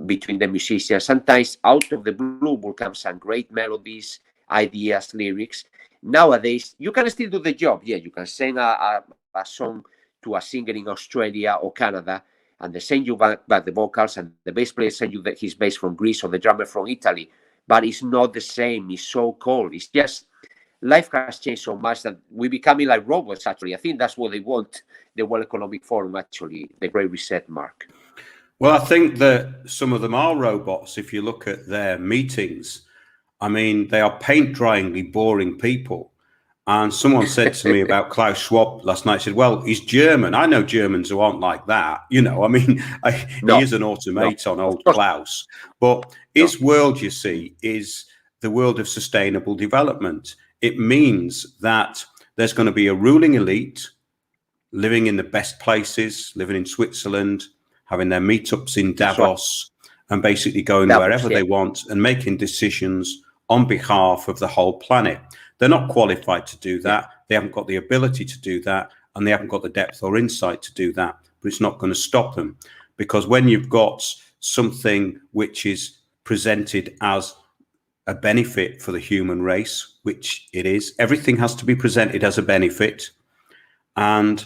between the musicians. Sometimes out of the blue will come some great melodies, ideas, lyrics. Nowadays, you can still do the job. Yeah, you can sing a song to a singer in Australia or Canada, and they send you back the vocals, and the bass player send you his bass from Greece, or the drummer from Italy. But it's not the same. It's so cold. It's just, life has changed so much that we're becoming like robots, actually. I think that's what they want, the World Economic Forum, actually, the Great Reset, Mark. Well, I think that some of them are robots. If you look at their meetings, I mean, they are paint dryingly boring people. And someone said to me about Klaus Schwab last night, said, well, he's German. I know Germans who aren't like that. You know, I mean, he is an automaton, old Klaus. But his world, you see, is the world of sustainable development. It means that there's going to be a ruling elite living in the best places, living in Switzerland, having their meetups in Davos, and basically going wherever they want and making decisions on behalf of the whole planet. They're not qualified to do that. They haven't got the ability to do that, and they haven't got the depth or insight to do that. But it's not going to stop them, because when you've got something which is presented as a benefit for the human race, which it is, everything has to be presented as a benefit. And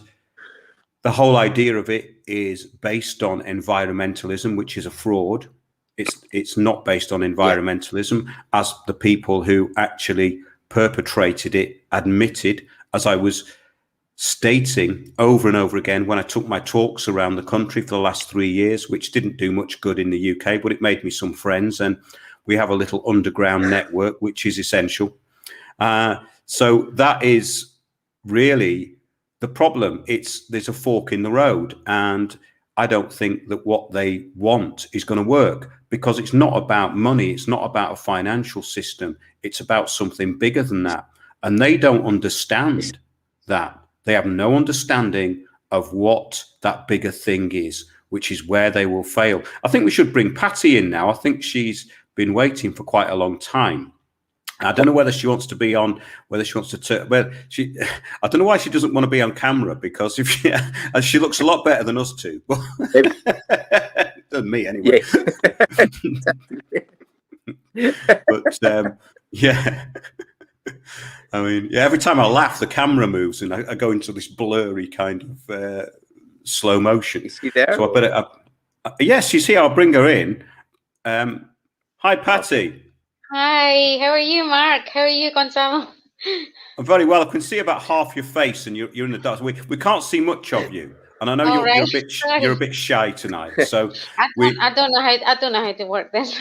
the whole idea of it is based on environmentalism, which is a fraud. It's not based on environmentalism, as the people who actually perpetrated it admitted, as I was stating over and over again when I took my talks around the country for the last 3 years, which didn't do much good in the UK, but it made me some friends, and we have a little underground network, which is essential. So that is really the problem. There's a fork in the road, and I don't think that what they want is going to work, because it's not about money. It's not about a financial system. It's about something bigger than that. And they don't understand that. They have no understanding of what that bigger thing is, which is where they will fail. I think we should bring Patti in now. I think she's been waiting for quite a long time. I don't know whether she wants to be on, whether she wants to, I don't know why she doesn't want to be on camera, because if she looks a lot better than us two, than me anyway. But yeah, I mean, every time I laugh, the camera moves and I go into this blurry kind of slow motion. Is she there? So I better, yes, she's here. I'll bring her in. Hi, Patti. Hi, how are you, Mark? How are you, Gonzalo? I'm very well. I can see about half your face, and you're in the dark. We can't see much of you, and I know you're a bit shy tonight. So I don't know how to work this.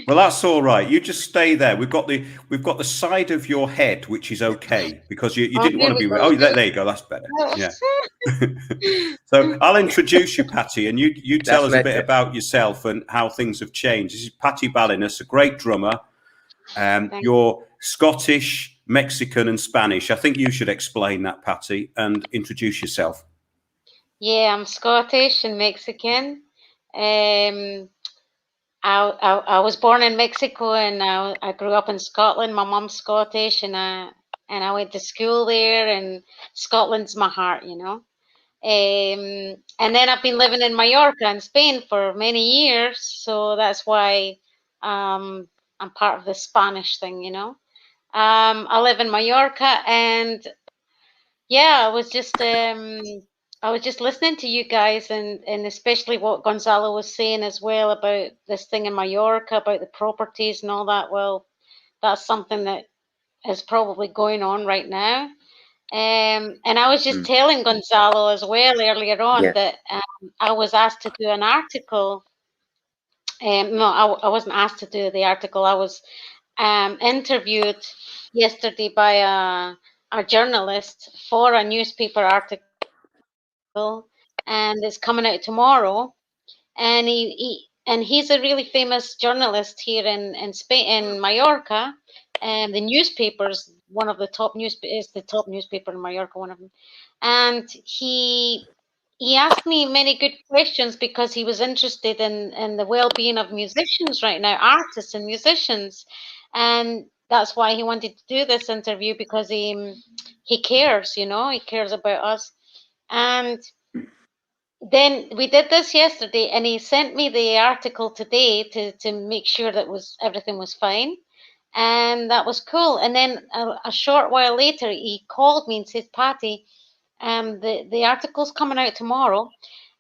Well, that's all right. You just stay there. We've got the side of your head, which is okay, because you didn't want to be. Oh, there you go. That's better. Yeah. So I'll introduce you, Patti, and you tell us a bit about yourself and how things have changed. This is Patti Balinas, a great drummer. You're Scottish, Mexican, and Spanish. I think you should explain that, Patti, and introduce yourself. Yeah, I'm Scottish and Mexican. I was born in Mexico, and I grew up in Scotland. My mum's Scottish, and I went to school there, and Scotland's my heart, you know. And then I've been living in Mallorca and Spain for many years, so that's why I'm part of the Spanish thing, you know. I live in Mallorca, and yeah, I was just listening to you guys, and especially what Gonzalo was saying as well about this thing in Mallorca, about the properties and all that. Well, that's something that is probably going on right now. And I was just telling Gonzalo as well earlier on that I was asked to do an article. No, I wasn't asked to do the article. I was interviewed yesterday by a journalist for a newspaper article, and it's coming out tomorrow. And he's a really famous journalist here in Spain, in Mallorca. And the newspapers, one of the top is the top newspaper in Mallorca, one of them. And he asked me many good questions because he was interested in the well-being of musicians right now, artists and musicians. And that's why he wanted to do this interview, because he cares, you know, he cares about us. And then we did this yesterday, and he sent me the article today to make sure that everything was fine, and that was cool. And then a short while later, he called me and said, "Patti, the article's coming out tomorrow,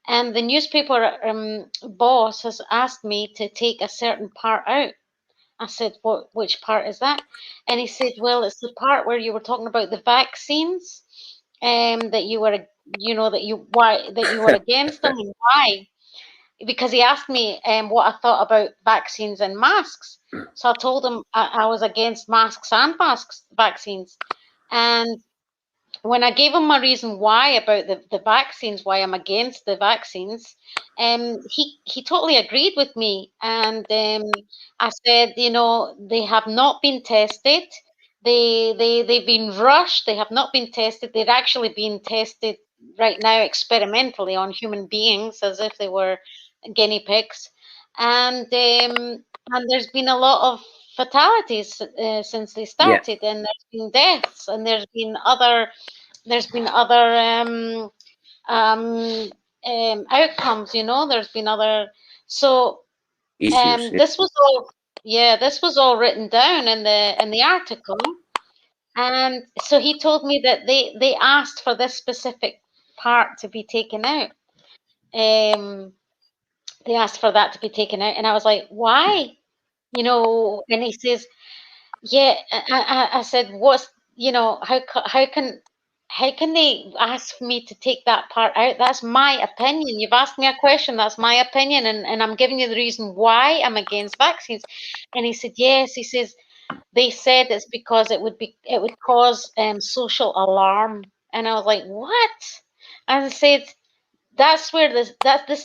and the newspaper boss has asked me to take a certain part out." I said, which part is that? And he said, well, it's the part where you were talking about the vaccines, that you were, you know, that you were against them, and why? Because he asked me what I thought about vaccines and masks. So I told him I was against masks and vaccines. And when I gave him my reason why about the vaccines, why I'm against the vaccines, he totally agreed with me. And I said, you know, they have not been tested. They've been rushed. They have not been tested. They're actually being tested right now experimentally on human beings as if they were guinea pigs. And there's been a lot of fatalities since they started, and there's been deaths, and there's been other outcomes, you know. There's been other, so issues. this was all written down in the article. And so he told me that they asked for this specific part to be taken out. They asked for that to be taken out, and I was like, why? You know. And he says, yeah. I said, what's, you know, how can they ask me to take that part out? That's my opinion. You've asked me a question. That's my opinion, and I'm giving you the reason why I'm against vaccines. And he said, yes. He says, they said it's because it would cause social alarm. And I was like, what? And I said, this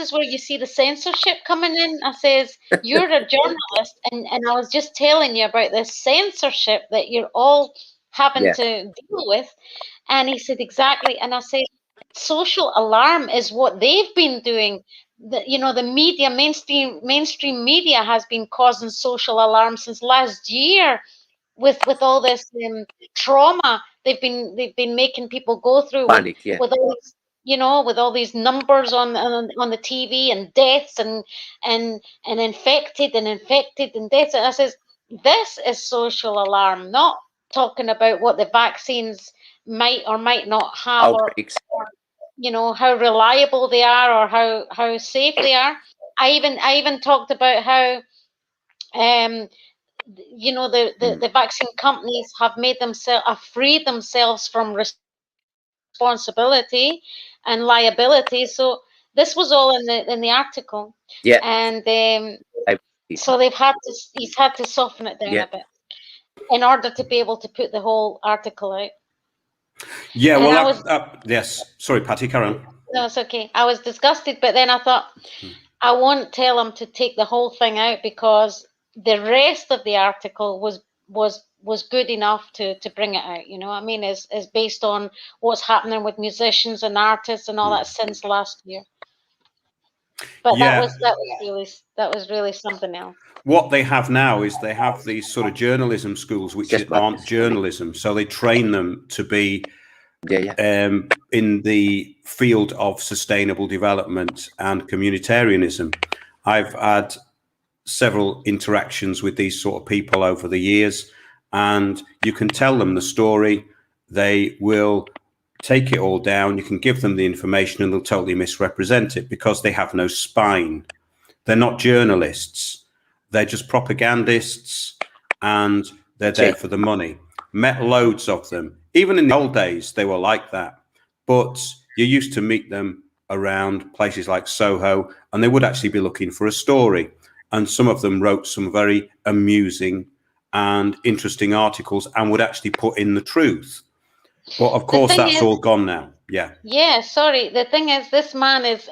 is where you see the censorship coming in. I says, you're a journalist, and I was just telling you about this censorship that you're all having to deal with. And he said, exactly. And I said, social alarm is what they've been doing. The media, mainstream media has been causing social alarm since last year with all this trauma they've been making people go through Panic, with all these, with all these numbers on the TV, and deaths and infected and deaths. And I says, this is social alarm, not talking about what the vaccines might or might not have, or how reliable they are, or how safe they are. I even talked about how the vaccine companies have freed themselves from responsibility and liability. So this was all in the article. And so he's had to soften it down a bit in order to be able to put the whole article out. Yeah, well, yes. Sorry, Patti, carry on. No, it's okay. I was disgusted, but then I thought, I won't tell him to take the whole thing out, because the rest of the article was good enough to bring it out. You know what I mean? Is based on what's happening with musicians and artists and all that since last year. But that was really something else. What they have now is they have these sort of journalism schools which aren't journalism, so they train them to be in the field of sustainable development and communitarianism. I've had several interactions with these sort of people over the years, and you can tell them the story, they will take it all down. You can give them the information and they'll totally misrepresent it because they have no spine. They're not journalists. They're just propagandists, and they're there for the money. Met loads of them. Even in the old days, they were like that. But you used to meet them around places like Soho, and they would actually be looking for a story. And some of them wrote some very amusing and interesting articles and would actually put in the truth. But of course, that's all gone now. Yeah. Yeah, sorry. The thing is, this man is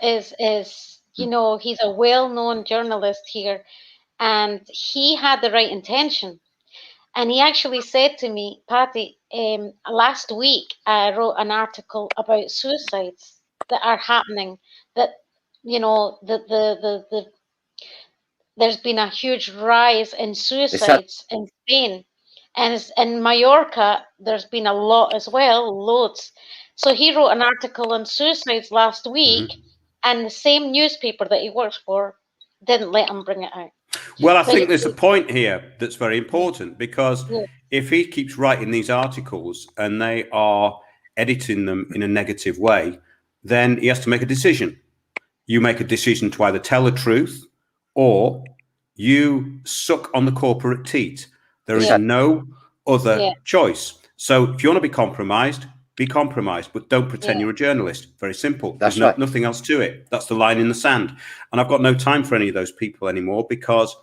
you know, he's a well-known journalist here, and he had the right intention. And he actually said to me, Patti, last week I wrote an article about suicides that are happening. That, you know, there's been a huge rise in suicides in Spain, and in Mallorca there's been a lot as well, loads. So he wrote an article on suicides last week, and the same newspaper that he works for didn't let him bring it out. Well, I think there's a point here that's very important, because if he keeps writing these articles and they are editing them in a negative way, then he has to make a decision. You make a decision to either tell the truth or you suck on the corporate teat. There is no other choice. So if you want to be compromised, but don't pretend you're a journalist. Very simple. There's nothing else to it. That's the line in the sand. And I've got no time for any of those people anymore, because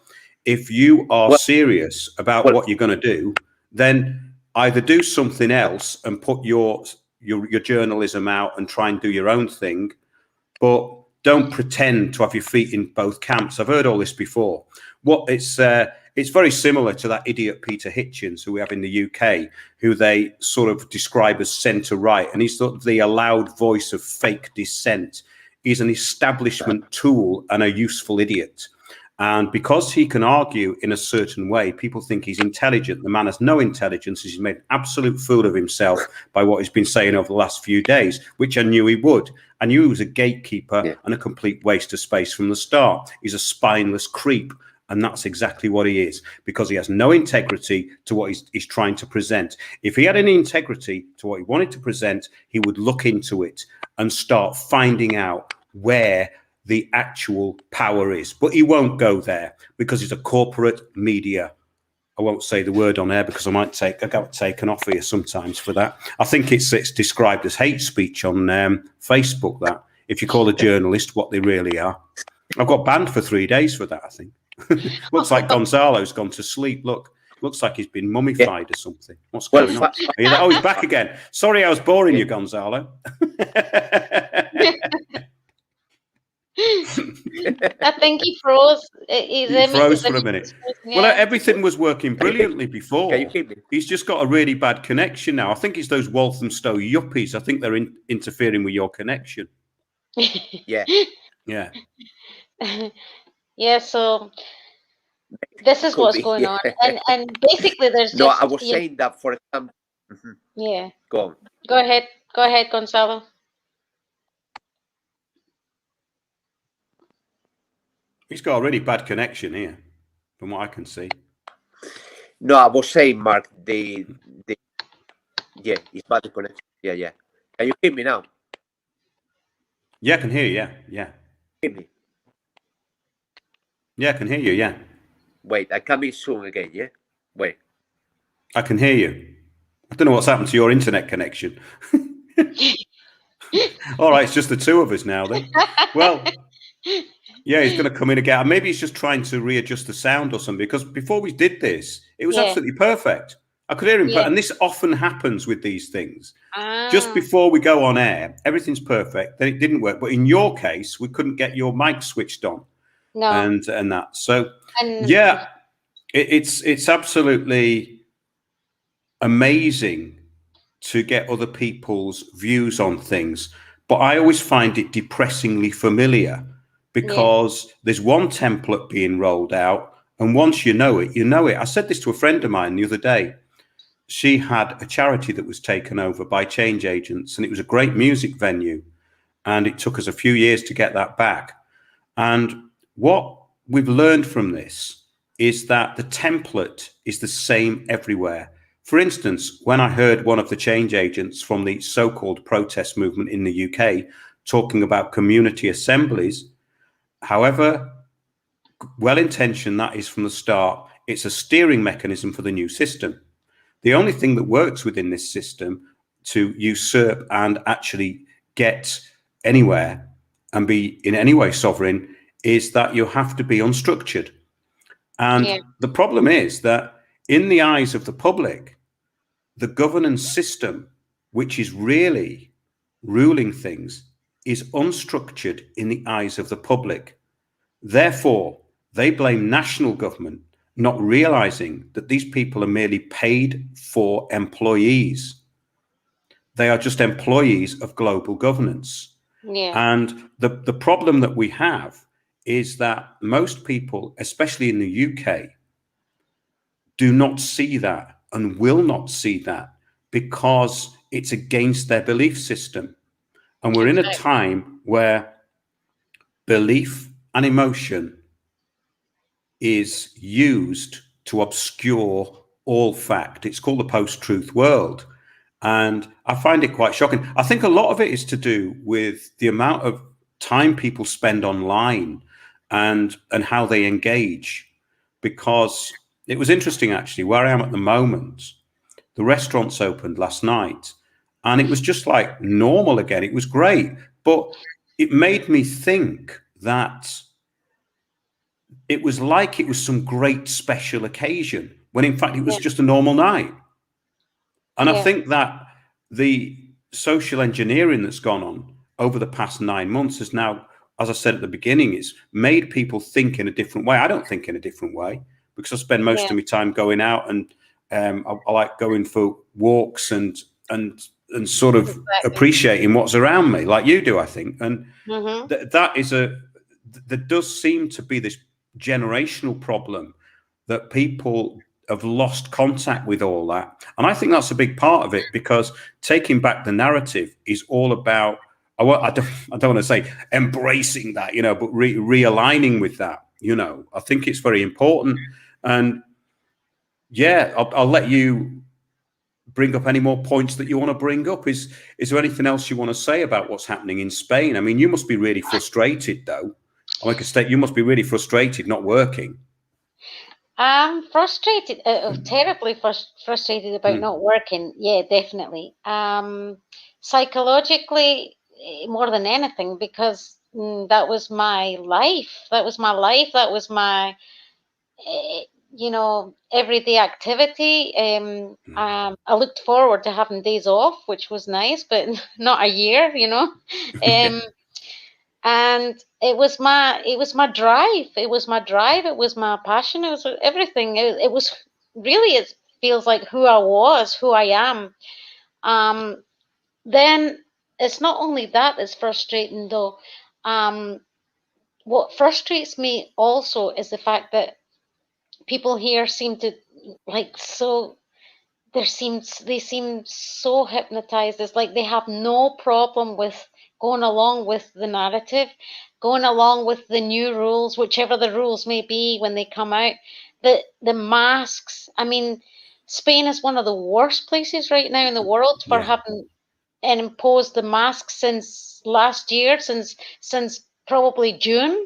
if you are serious about what you're going to do, then either do something else and put your journalism out and try and do your own thing, but don't pretend to have your feet in both camps. I've heard all this before. It's very similar to that idiot Peter Hitchens who we have in the UK, who they sort of describe as centre-right, and he's sort of the allowed voice of fake dissent. He's an establishment tool and a useful idiot. And because he can argue in a certain way, people think he's intelligent. The man has no intelligence. He's made an absolute fool of himself by what he's been saying over the last few days, which I knew he would. I knew he was a gatekeeper and a complete waste of space from the start. He's a spineless creep. And that's exactly what he is, because he has no integrity to what he's trying to present. If he had any integrity to what he wanted to present, he would look into it and start finding out where the actual power is. But he won't go there because he's a corporate media. I won't say the word on air because I got taken off here sometimes for that. I think it's described as hate speech on Facebook, that if you call a journalist what they really are. I've got banned for 3 days for that, I think. Looks like Gonzalo's gone to sleep. Look, looks like he's been mummified or something. What's going on? Oh, he's back again. Sorry, I was boring you, Gonzalo. I think he froze. He froze for a minute. Well, everything was working brilliantly before. He's just got a really bad connection now. I think it's those Walthamstow yuppies. I think they're interfering with your connection. Yeah. Yeah, so this is what's going on, and basically there's just, I was saying that, for example. Yeah. Go ahead, Gonzalo. He's got a really bad connection here, from what I can see. No, I was saying, Mark, it's bad connection. Yeah. Can you hear me now? Yeah, I can hear you. Yeah. Hear me? Yeah, I can hear you, yeah. Wait, I come in soon again, yeah? Wait. I can hear you. I don't know what's happened to your internet connection. All right, it's just the two of us now then. Well, yeah, he's going to come in again. Maybe he's just trying to readjust the sound or something, because before we did this, it was absolutely perfect. I could hear him, and this often happens with these things. Just before we go on air, everything's perfect. Then it didn't work. But in your case, we couldn't get your mic switched on. No. And that. So, it's absolutely amazing to get other people's views on things. But I always find it depressingly familiar, because there's one template being rolled out, and once you know it, you know it. I said this to a friend of mine the other day. she had a charity that was taken over by change agents, and it was a great music venue. And it took us a few years to get that back. And what we've learned from this is that the template is the same everywhere. For instance, when I heard one of the change agents from the so-called protest movement in the UK talking about community assemblies, however well-intentioned that is from the start, it's a steering mechanism for the new system. The only thing that works within this system to usurp and actually get anywhere and be in any way sovereign is that you have to be unstructured. And the problem is that in the eyes of the public, the governance system, which is really ruling things, is unstructured in the eyes of the public. Therefore, they blame national government, not realizing that these people are merely paid for employees. They are just employees of global governance. And the problem that we have is that most people, especially in the UK, do not see that and will not see that because it's against their belief system. And we're in a time where belief and emotion is used to obscure all fact. It's called the post-truth world. And I find it quite shocking. I think a lot of it is to do with the amount of time people spend online and how they engage. Because it was interesting, actually, where I am at the moment, the restaurants opened last night and it was just like normal again. It was great. But it made me think that it was like it was some great special occasion when in fact it was just a normal night. And I think that the social engineering that's gone on over the past 9 months has now, as I said at the beginning, it's made people think in a different way. I don't think in a different way because I spend most of my time going out and I like going for walks and sort of appreciating what's around me, like you do, I think. And there does seem to be this generational problem that people have lost contact with all that. And I think that's a big part of it, because taking back the narrative is all about, I don't want to say embracing that, but realigning with that. I think it's very important. And yeah, I'll let you bring up any more points that you want to bring up. Is there anything else you want to say about what's happening in Spain? I mean, you must be really frustrated, though. Like I said, you must be really frustrated not working. I'm frustrated, terribly frustrated about not working. Yeah, definitely. Psychologically, more than anything, because that was my life. That was my everyday activity. I looked forward to having days off, which was nice, but not a year, and it was my drive. It was my drive. It was my passion. It was everything. It was really, it feels like who I was, who I am. Then it's not only that that's frustrating, though. What frustrates me also is the fact that people here seem to they seem so hypnotized. It's like they have no problem with going along with the narrative, going along with the new rules, whichever the rules may be when they come out. The masks. I mean, Spain is one of the worst places right now in the world for having imposed the masks since last year, since probably June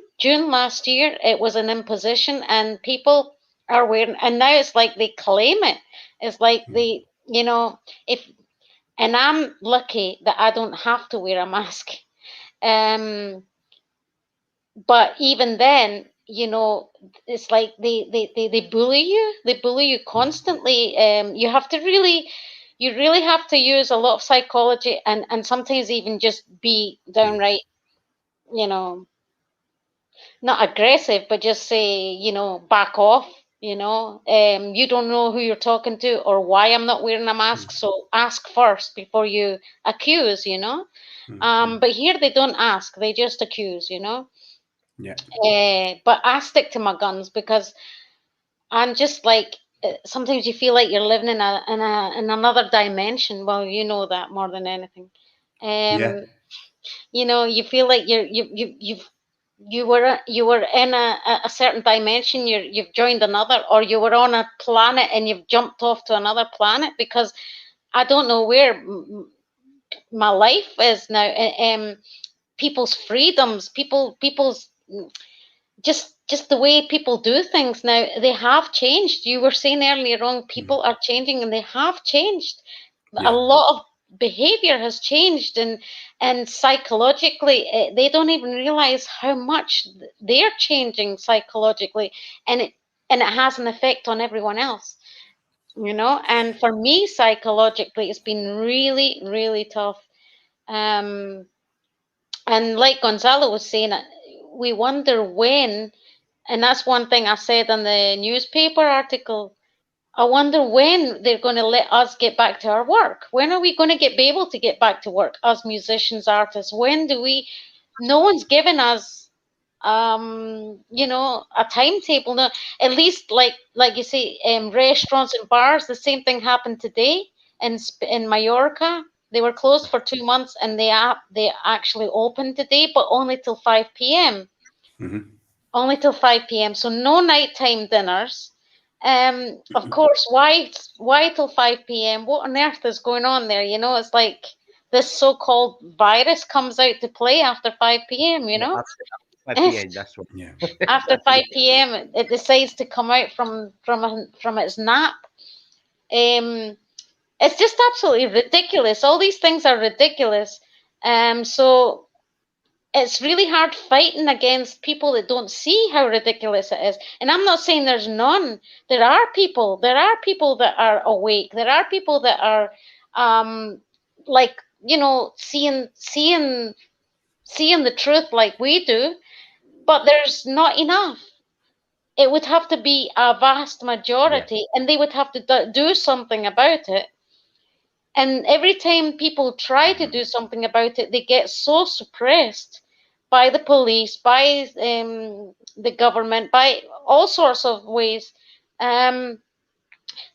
last year. It was an imposition, and people are wearing, and now it's like they claim it. It's like they, if, and I'm lucky that I don't have to wear a mask. But even then, it's like they bully you. They bully you constantly. You really have to use a lot of psychology and sometimes even just be downright, not aggressive, but just say, back off. You don't know who you're talking to or why I'm not wearing a mask, so ask first before you accuse. But here they don't ask; they just accuse. Yeah. But I stick to my guns because I'm just like, sometimes you feel like you're living in in another dimension. Well, you know that more than anything. Yeah. You know, you feel like you were in a certain dimension. You've joined another, or you were on a planet and you've jumped off to another planet, because I don't know where my life is now. People's freedoms, people's just the way people do things now, they have changed. You were saying earlier on, people are changing, and they have changed. A Yeah. lot of behavior has changed, and psychologically, they don't even realize how much they're changing psychologically, and it has an effect on everyone else, you know. And for me, psychologically, it's been really, really tough. um and like Gonzalo was saying, we wonder when, and that's one thing I said in the newspaper article. I wonder when they're going to let us get back to our work. When are we going to be able to get back to work as musicians, artists? When do we? No one's given us, you know, a timetable. No, at least like you say, restaurants and bars. The same thing happened today in Mallorca. They were closed for 2 months, and they actually opened today, but only till 5 p.m. Mm-hmm. Only till 5 p.m. So no nighttime dinners. Of course, why till 5 p.m.? What on earth is going on there? You know, it's like this so-called virus comes out to play after 5 p.m., you Yeah, know? after 5 p.m. That's right. Yeah. After 5 p.m., it decides to come out from its nap. Um, it's just absolutely ridiculous. All these things are ridiculous. So it's really hard fighting against people that don't see how ridiculous it is. And I'm not saying there's none. There are people. There are people that are awake. There are people that are, like, you know, seeing the truth like we do. But there's not enough. It would have to be a vast Yeah. majority, and they would have to do something about it. And every time people try to do something about it, they get so suppressed by the police, by the government, by all sorts of ways. Um,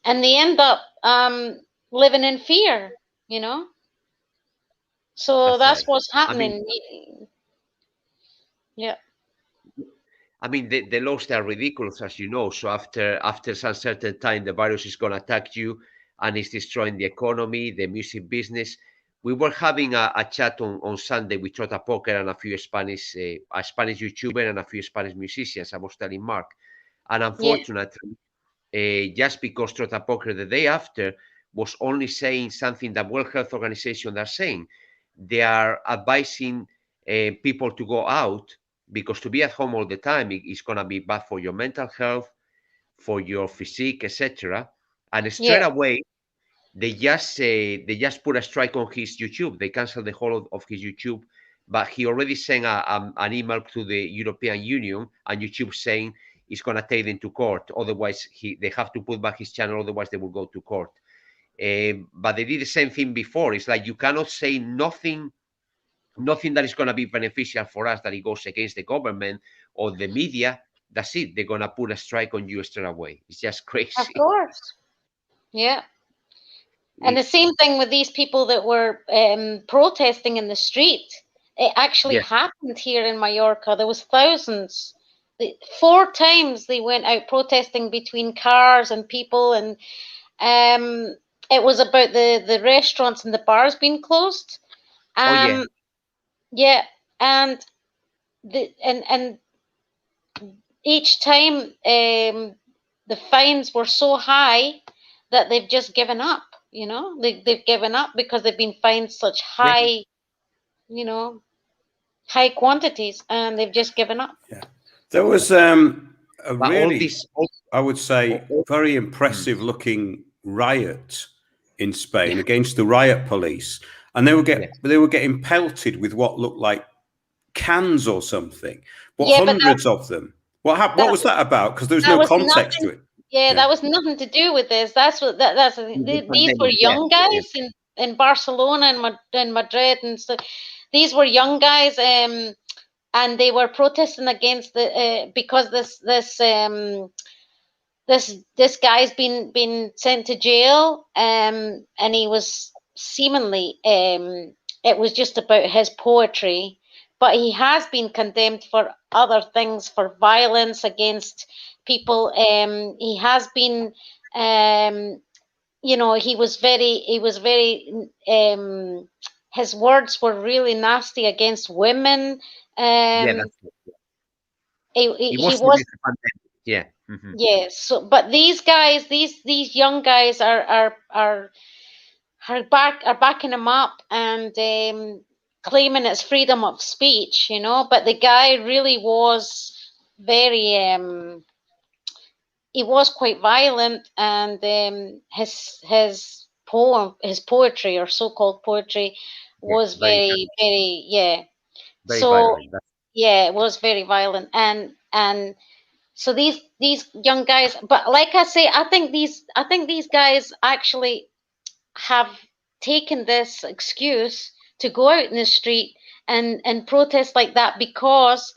and they end up living in fear, you know? So That's that's right. what's I mean, happening. Yeah. the laws are ridiculous, as you know. So after some certain time, the virus is going to attack you, and it's destroying the economy, the music business. We were having a chat on Sunday with Trota Poker and a few Spanish, a Spanish YouTuber and a few Spanish musicians. I was telling Mark, and Yeah. unfortunately, just because Trota Poker the day after was only saying something that World Health Organization are saying. They are advising people to go out, because to be at home all the time is going to be bad for your mental health, for your physique, etc. And straight Yeah. away, they just put a strike on his YouTube. They canceled the whole of his YouTube, but he already sent an email to the European Union and YouTube saying it's going to take them to court. Otherwise, they have to put back his channel. Otherwise, they will go to court. But they did the same thing before. It's like you cannot say nothing that is going to be beneficial for us, that it goes against the government or the media. That's it. They're going to put a strike on you straight away. It's just Of crazy. course. Yeah. And the It's same thing with these people that were protesting in the street. It actually Yeah. happened here in Mallorca. There was thousands. 4 times they went out protesting between cars and people, and um, it was about the restaurants and the bars being closed. Oh yeah. Um, yeah, and and each time the fines were so high that they've just given up. You know, they've given up because they've been fined such Yeah. high, you know, high quantities, and they've just given up. Yeah. There was a But all really, this, I would say, all- very mm, impressive looking riot in Spain yeah, against the riot police, and yeah. they were getting pelted with what looked like cans or something, but Yeah, but hundreds of them. What that was that about? Because there was that no was context to nothing. it. Yeah, Yeah. that was nothing to do with this. With the These were pandemic, yeah, young yeah. guys in Barcelona and Madrid, and so these were young guys, and they were protesting against the because this this guy's been sent to jail, and he was seemingly, it was just about his poetry, but he has been condemned for other things, for violence against people. He has been, he was very, his words were really nasty against women. Yeah, Um, that's it. he, It he was was. during the pandemic. Yeah. Yes, so but these guys, these young guys are backing him up, and claiming it's freedom of speech, But the guy really was very, he was quite violent, and his poetry, or so-called poetry, Yeah, was very, very, very, yeah. very So violent. That's, yeah, it was very violent, and so these young guys, but like I say, I think these guys actually have taken this excuse to go out in the street and protest like that, because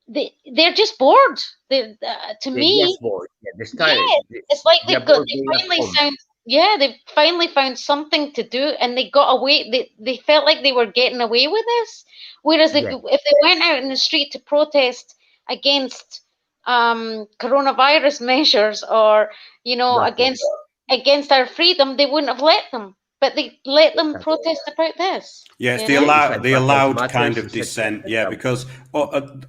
they're just bored. To they're me, just bored. Yeah, they started. yeah, it's like They're they've got bored they being at finally home. found yeah, they've finally found something to do, and they got away. They felt like they were getting away with this, whereas Yeah, if they went out in the street to protest against coronavirus measures, or nothing. against our freedom, they wouldn't have let them, but they let them Exactly. protest about this. Yes, You the know? Yeah, it's like the Black Lives allowed kind Matters, of etc., dissent. Yeah, etc. because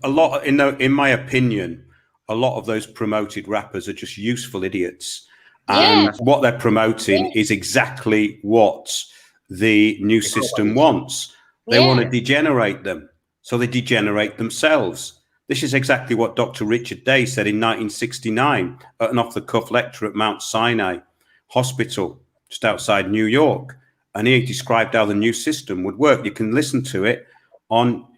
a lot in my opinion, a lot of those promoted rappers are just useful idiots, Yeah, Yeah, and that's what they're promoting yeah, is exactly what the new the system companies. wants. They want yeah, to Yeah, degenerate them, so they degenerate themselves. This is exactly what Dr. Richard Day said in 1969 at an off-the-cuff lecture at Mount Sinai Hospital, just outside New York. And he described how the new system would work. You can listen to it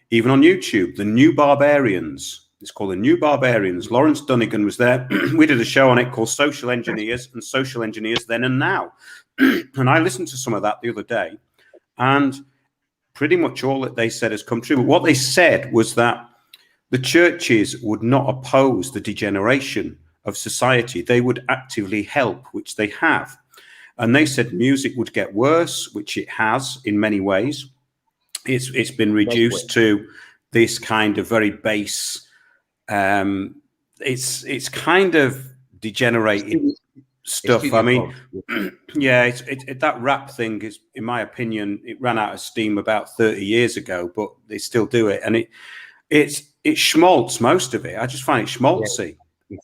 even on YouTube. The New Barbarians. It's called The New Barbarians. Lawrence Dunnigan was there. We did a show on it called Social Engineers and Social Engineers Then and Now. And I listened to some of that the other day, and pretty much all that they said has come true. But what they said was that the churches would not oppose the degeneration of society. They would actively help, which they have. And they said music would get worse, which it has in many ways. It's been many ways. reduced to this kind of very base. It's kind of degenerated stuff. I Studio mean, tone. yeah, that rap thing is, in my opinion, it ran out of steam about 30 years ago, but they still do it, and it's schmaltz, most of it. I just find it Yeah, schmaltzy.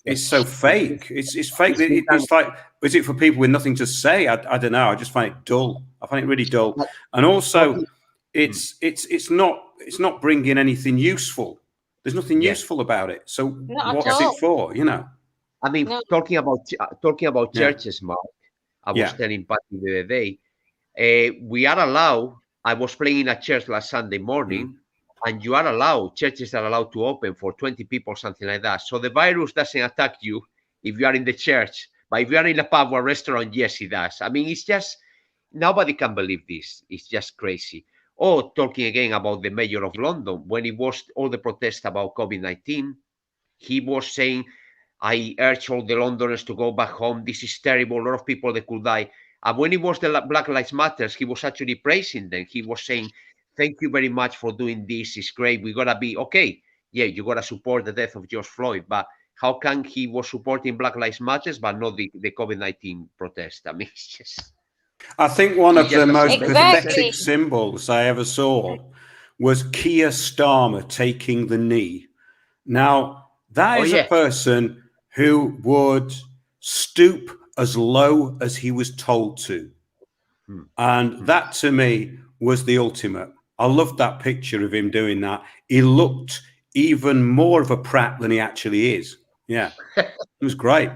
It's so fake. It's fake. it's been done. It's like, is it for people with nothing to say? I don't know. I just find it dull. I find it really dull. But And also, talking, it's not bringing anything useful. There's nothing yeah, useful about it. So not at what's it all. for? I mean, No, talking about Yeah, churches, Mark. I was yeah, telling Patti the other day, we are allowed. I was playing in a church last Sunday mm, morning, and you are allowed. Churches are allowed to open for 20 people, something like that. So the virus doesn't attack you if you are in the church, but if you are in a pub or restaurant, yes, it does. I mean, it's just nobody can believe this. It's just crazy. Oh, talking again about the mayor of London, when it was all the protests about COVID-19, he was saying, I urge all the Londoners to go back home. This is terrible. A lot of people, they could die. And when it was the Black Lives Matters, he was actually praising them. He was saying, thank you very much for doing this. It's great. We got to be okay. Yeah, you got to support the death of George Floyd. But how can he was supporting Black Lives Matters, but not the COVID-19 protest? I mean, I think one it of the just doesn't most make any sense. pathetic exactly. symbols I ever saw was Keir Starmer taking the knee. Now, that Oh, is a yeah. person who would stoop as low as he was told to. And that to me was the ultimate. I loved that picture of him doing that. He looked even more of a prat than he actually is. Yeah, it was great.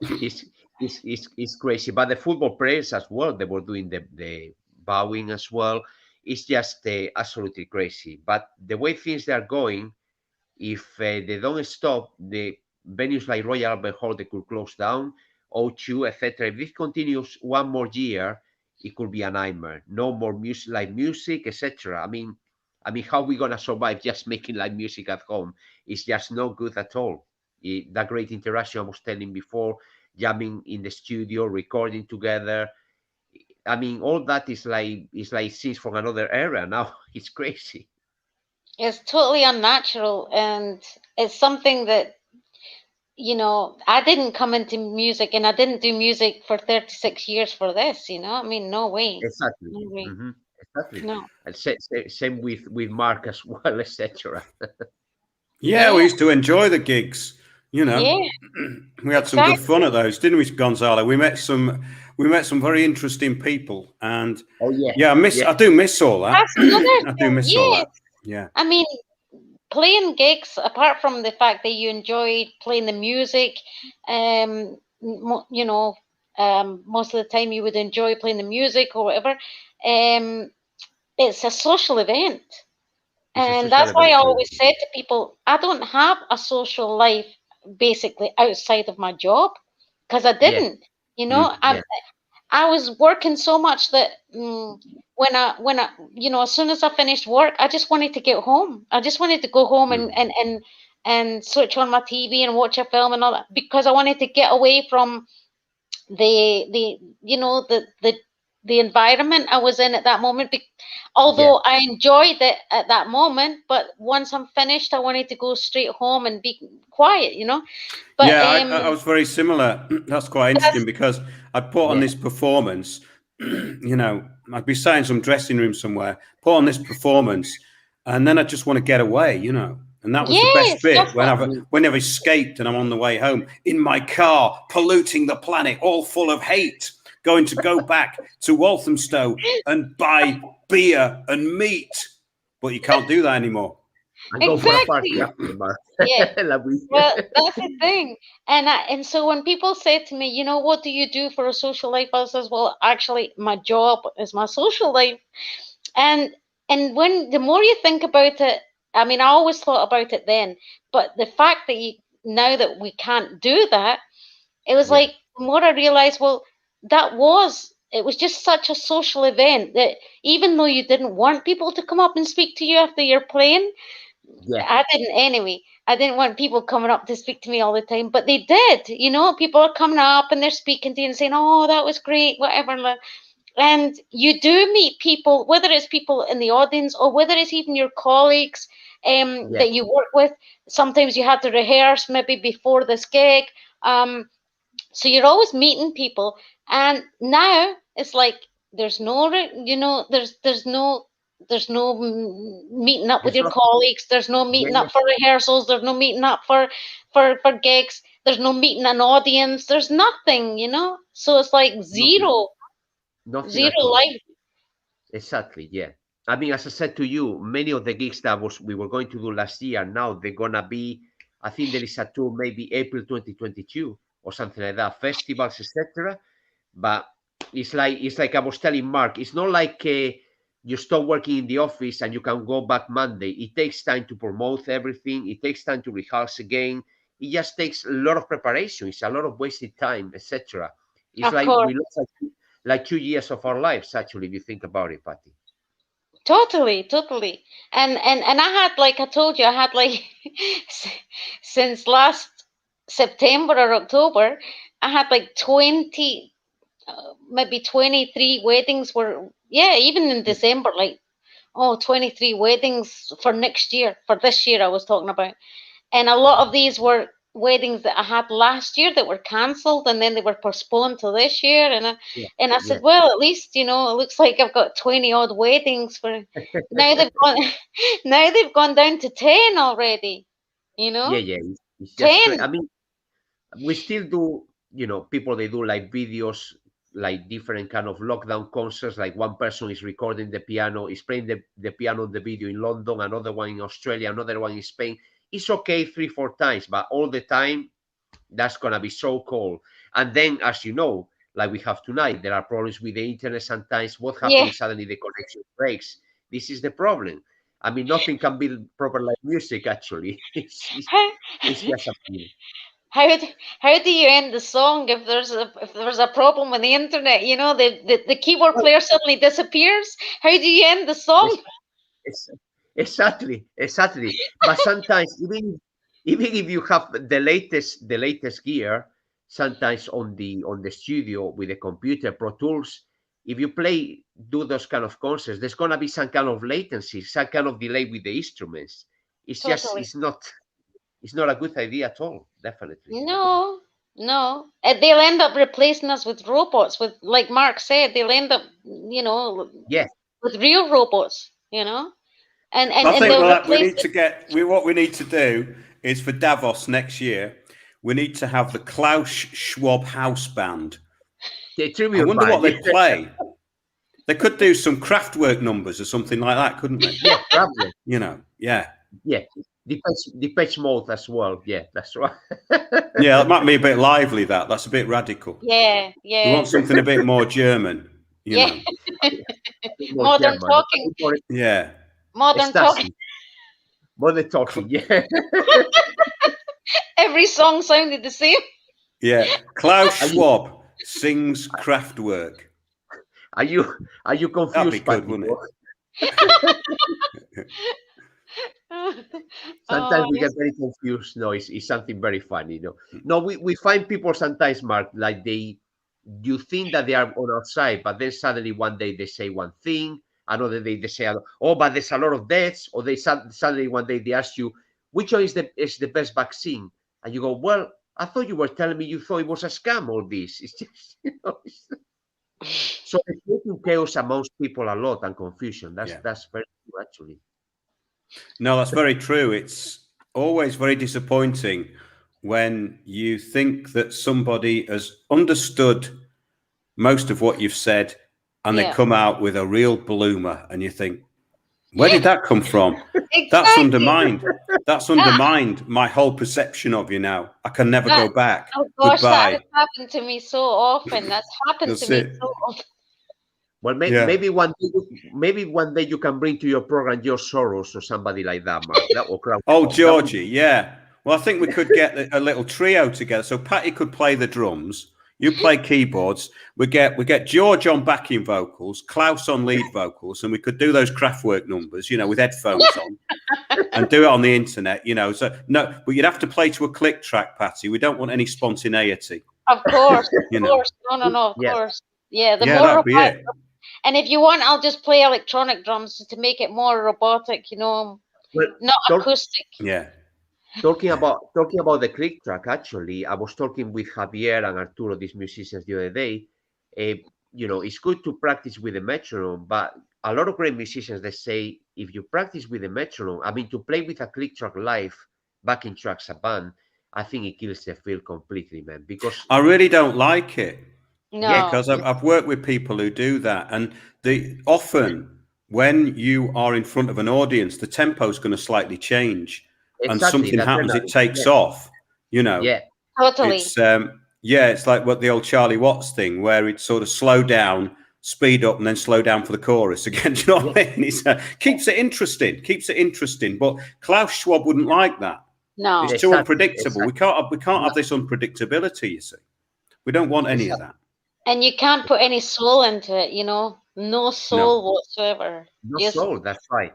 it's, it's crazy. But the football players as well, they were doing the bowing as well. It's just absolutely crazy. But the way things are going, if they don't stop, the venues like Royal Albert Hall, they could close down, O2, etc. If this continues one more year, it could be a nightmare. No more music, live music, etc. I mean, how we gonna survive just making live music at home? It's just no good at all. That great interaction I was telling before, jamming in the studio, recording together. I mean, all that is like scenes from another era now. It's crazy. It's totally unnatural, and it's something that, I didn't come into music, and I didn't do music for 36 years for this, I mean, no way. Exactly. No way. Exactly. No. And same with Mark as well, etc. Yeah, we Yeah. used to enjoy the gigs. You know, Yeah. we had some good fun Exactly. at those, didn't we, Gonzalo? We met some very interesting people, and Oh yeah, yeah, yeah, I do miss all that. That's another I do thing. miss all Yes. that. Yeah. I mean, playing gigs, apart from the fact that you enjoy playing the music, most of the time you would enjoy playing the music or whatever. It's a social event. it's a And social that's why event. I Yeah, always said to people, I don't have a social life basically outside of my job, because I yeah, didn't. yeah, I was working so much that when I as soon as I finished work, I just wanted to get home. I just wanted to go home mm, and switch on my TV and watch a film and all that, because I wanted to get away from the you know the environment I was in at that moment. yeah, Although I enjoyed it at that moment, but once I'm finished, I wanted to go straight home and be quiet. But Yeah, I was very similar. That's quite that's interesting because I'd put on yeah, this performance, I'd be sat in some dressing room somewhere, put on this performance, and then I just want to get away. And that was the best yes, bit that's when what. I mean, I've escaped and I'm on the way home in my car, polluting the planet, all full of hate, going to go back to Walthamstow and buy beer and meat. But you can't do that anymore. and go for a party Exactly. after, Mark. Yeah. Like Well, that's the thing. And so when people say to me, what do you do for a social life? I says, well, actually, my job is my social life. And when the more you think about it, I mean, I always thought about it then, but the fact that now that we can't do that, it was yeah, like the more I realized, well, it was just such a social event that even though you didn't want people to come up and speak to you after you're playing, yeah, I didn't anyway. I didn't want people coming up to speak to me all the time, but they did. People are coming up and they're speaking to you and saying, "Oh, that was great," whatever. And you do meet people, whether it's people in the audience or whether it's even your colleagues yeah. that you work with. Sometimes you had to rehearse maybe before this gig. So you're always meeting people, and now it's like there's no, there's no meeting up with There's your not. colleagues. There's no Yeah, meeting yeah. up for rehearsals. There's no meeting up for gigs. There's no meeting an audience. There's nothing. So it's like Nothing, zero, nothing zero at all. life. Exactly. Yeah. I mean, as I said to you, many of the gigs that we were going to do last year, now they're gonna be. I think there is a tour, maybe April 2022 or something like that, festivals, etc. But it's like I was telling Mark, it's not like you stop working in the office and you can go back Monday. It takes time to promote everything. It takes time to rehearse again. It just takes a lot of preparation. It's a lot of wasted time, etc. It's Of like course. we lost like 2 years of our lives, actually, if you think about it, Patty. Totally, totally. And I had, like I told you, I had like s- since last September or October, I had like 20, maybe 23 weddings were, yeah, even in Yeah, December, like, 23 weddings for next year, for this year I was talking about. And a lot of these were weddings that I had last year that were cancelled and then they were postponed to this year. yeah, And I yeah, said, well, at least, it looks like I've got 20 odd weddings for now. They've gone now they've gone down to 10 already, you yeah, know? yeah. It's just great. 10. I mean, we still do, people they do like videos, like different kind of lockdown concerts. Like one person is recording the piano, is playing the piano on the video in London, another one in Australia, another one in Spain. It's okay 3 4 times, but all the time that's gonna be so cold. And then, as you know, like we have tonight, there are problems with the internet sometimes. What Yeah. happens if suddenly the connection breaks? This is the problem. I mean, nothing can be proper like music. Actually, How, it's just a how do you end the song if there's a problem with the internet? The keyboard well, player suddenly disappears. How do you end the it's, song? it's exactly. But sometimes even if you have the latest gear, sometimes on the studio with the computer Pro Tools, if you do those kind of concerts, there's gonna be some kind of latency, some kind of delay with the instruments. It's Totally. it's not a good idea at all. Definitely. No, no. They'll end up replacing us with robots. With, like Mark said, they'll end up, Yeah. with real robots. And I think they'll we replace need to what we need to do is for Davos next year, we need to have the Klaus Schwab House Band. The I tribute wonder what band. they play. They could do some Kraftwerk numbers or something like that, couldn't they? Yeah, probably. Yeah. Yeah, Depeche Mode as well. Yeah, that's right. Yeah, that might be a bit lively. That's a bit radical. Yeah, We yeah, want something a bit more German, you yeah. know. More Modern German, talking. more Yeah. Modern talking. ecstasy. Modern talking. Yeah. Every song sounded the same. Yeah. Klaus Schwab sings Kraftwerk. Are you confused? That'd be good, Patti? wouldn't it? Sometimes Oh, we get very confused. No, it's something very funny. No, we find people sometimes, Mark, like you think that they are on our side, but then suddenly one day they say one thing, another day they say, oh, but there's a lot of deaths, or they suddenly one day they ask you, which one is the best vaccine? And you go, well, I thought you were telling me you thought it was a scam, all this. It's just, so it's making chaos amongst people a lot and confusion. That's very true, actually. No, that's very true. It's always very disappointing when you think that somebody has understood most of what you've said and they come out with a real bloomer and you think, where did that come from? exactly. That's undermined my whole perception of you now. I can never go back. Oh gosh, Goodbye. that has happened to me so often. That's happened That's to me it. so often. Well, maybe one day you can bring to your program George Soros or somebody like that, Mark. Oh, Georgie, yeah. Well, I think we could get a little trio together. So Patti could play the drums, you play keyboards. We get George on backing vocals, Klaus on lead vocals, and we could do those Kraftwerk numbers, with headphones on, and do it on the internet. So no, but you'd have to play to a click track, Patti. We don't want any spontaneity. Of course, of course. No, of course. Yeah, that'd be it. And if you want, I'll just play electronic drums to make it more robotic, well, not acoustic. Yeah. Talking about the click track, actually, I was talking with Javier and Arturo, these musicians, the other day. It's good to practice with the metronome, but a lot of great musicians, they say, if you practice with the metronome, I mean, to play with a click track live, backing tracks, a band, I think it kills the feel completely, man. Because I really don't like it. No, Yeah, because I've worked with people who do that, and often when you are in front of an audience, the tempo is going to slightly change, and something happens. It takes off. Yeah, totally. It's like what the old Charlie Watts thing, where it sort of slow down, speed up, and then slow down for the chorus again. Do you know what I mean? It keeps it interesting. But Klaus Schwab wouldn't like that. No, it's too unpredictable. We can't have this unpredictability. You see, we don't want any of that. And you can't put any soul into it, no soul whatsoever. No soul, that's right.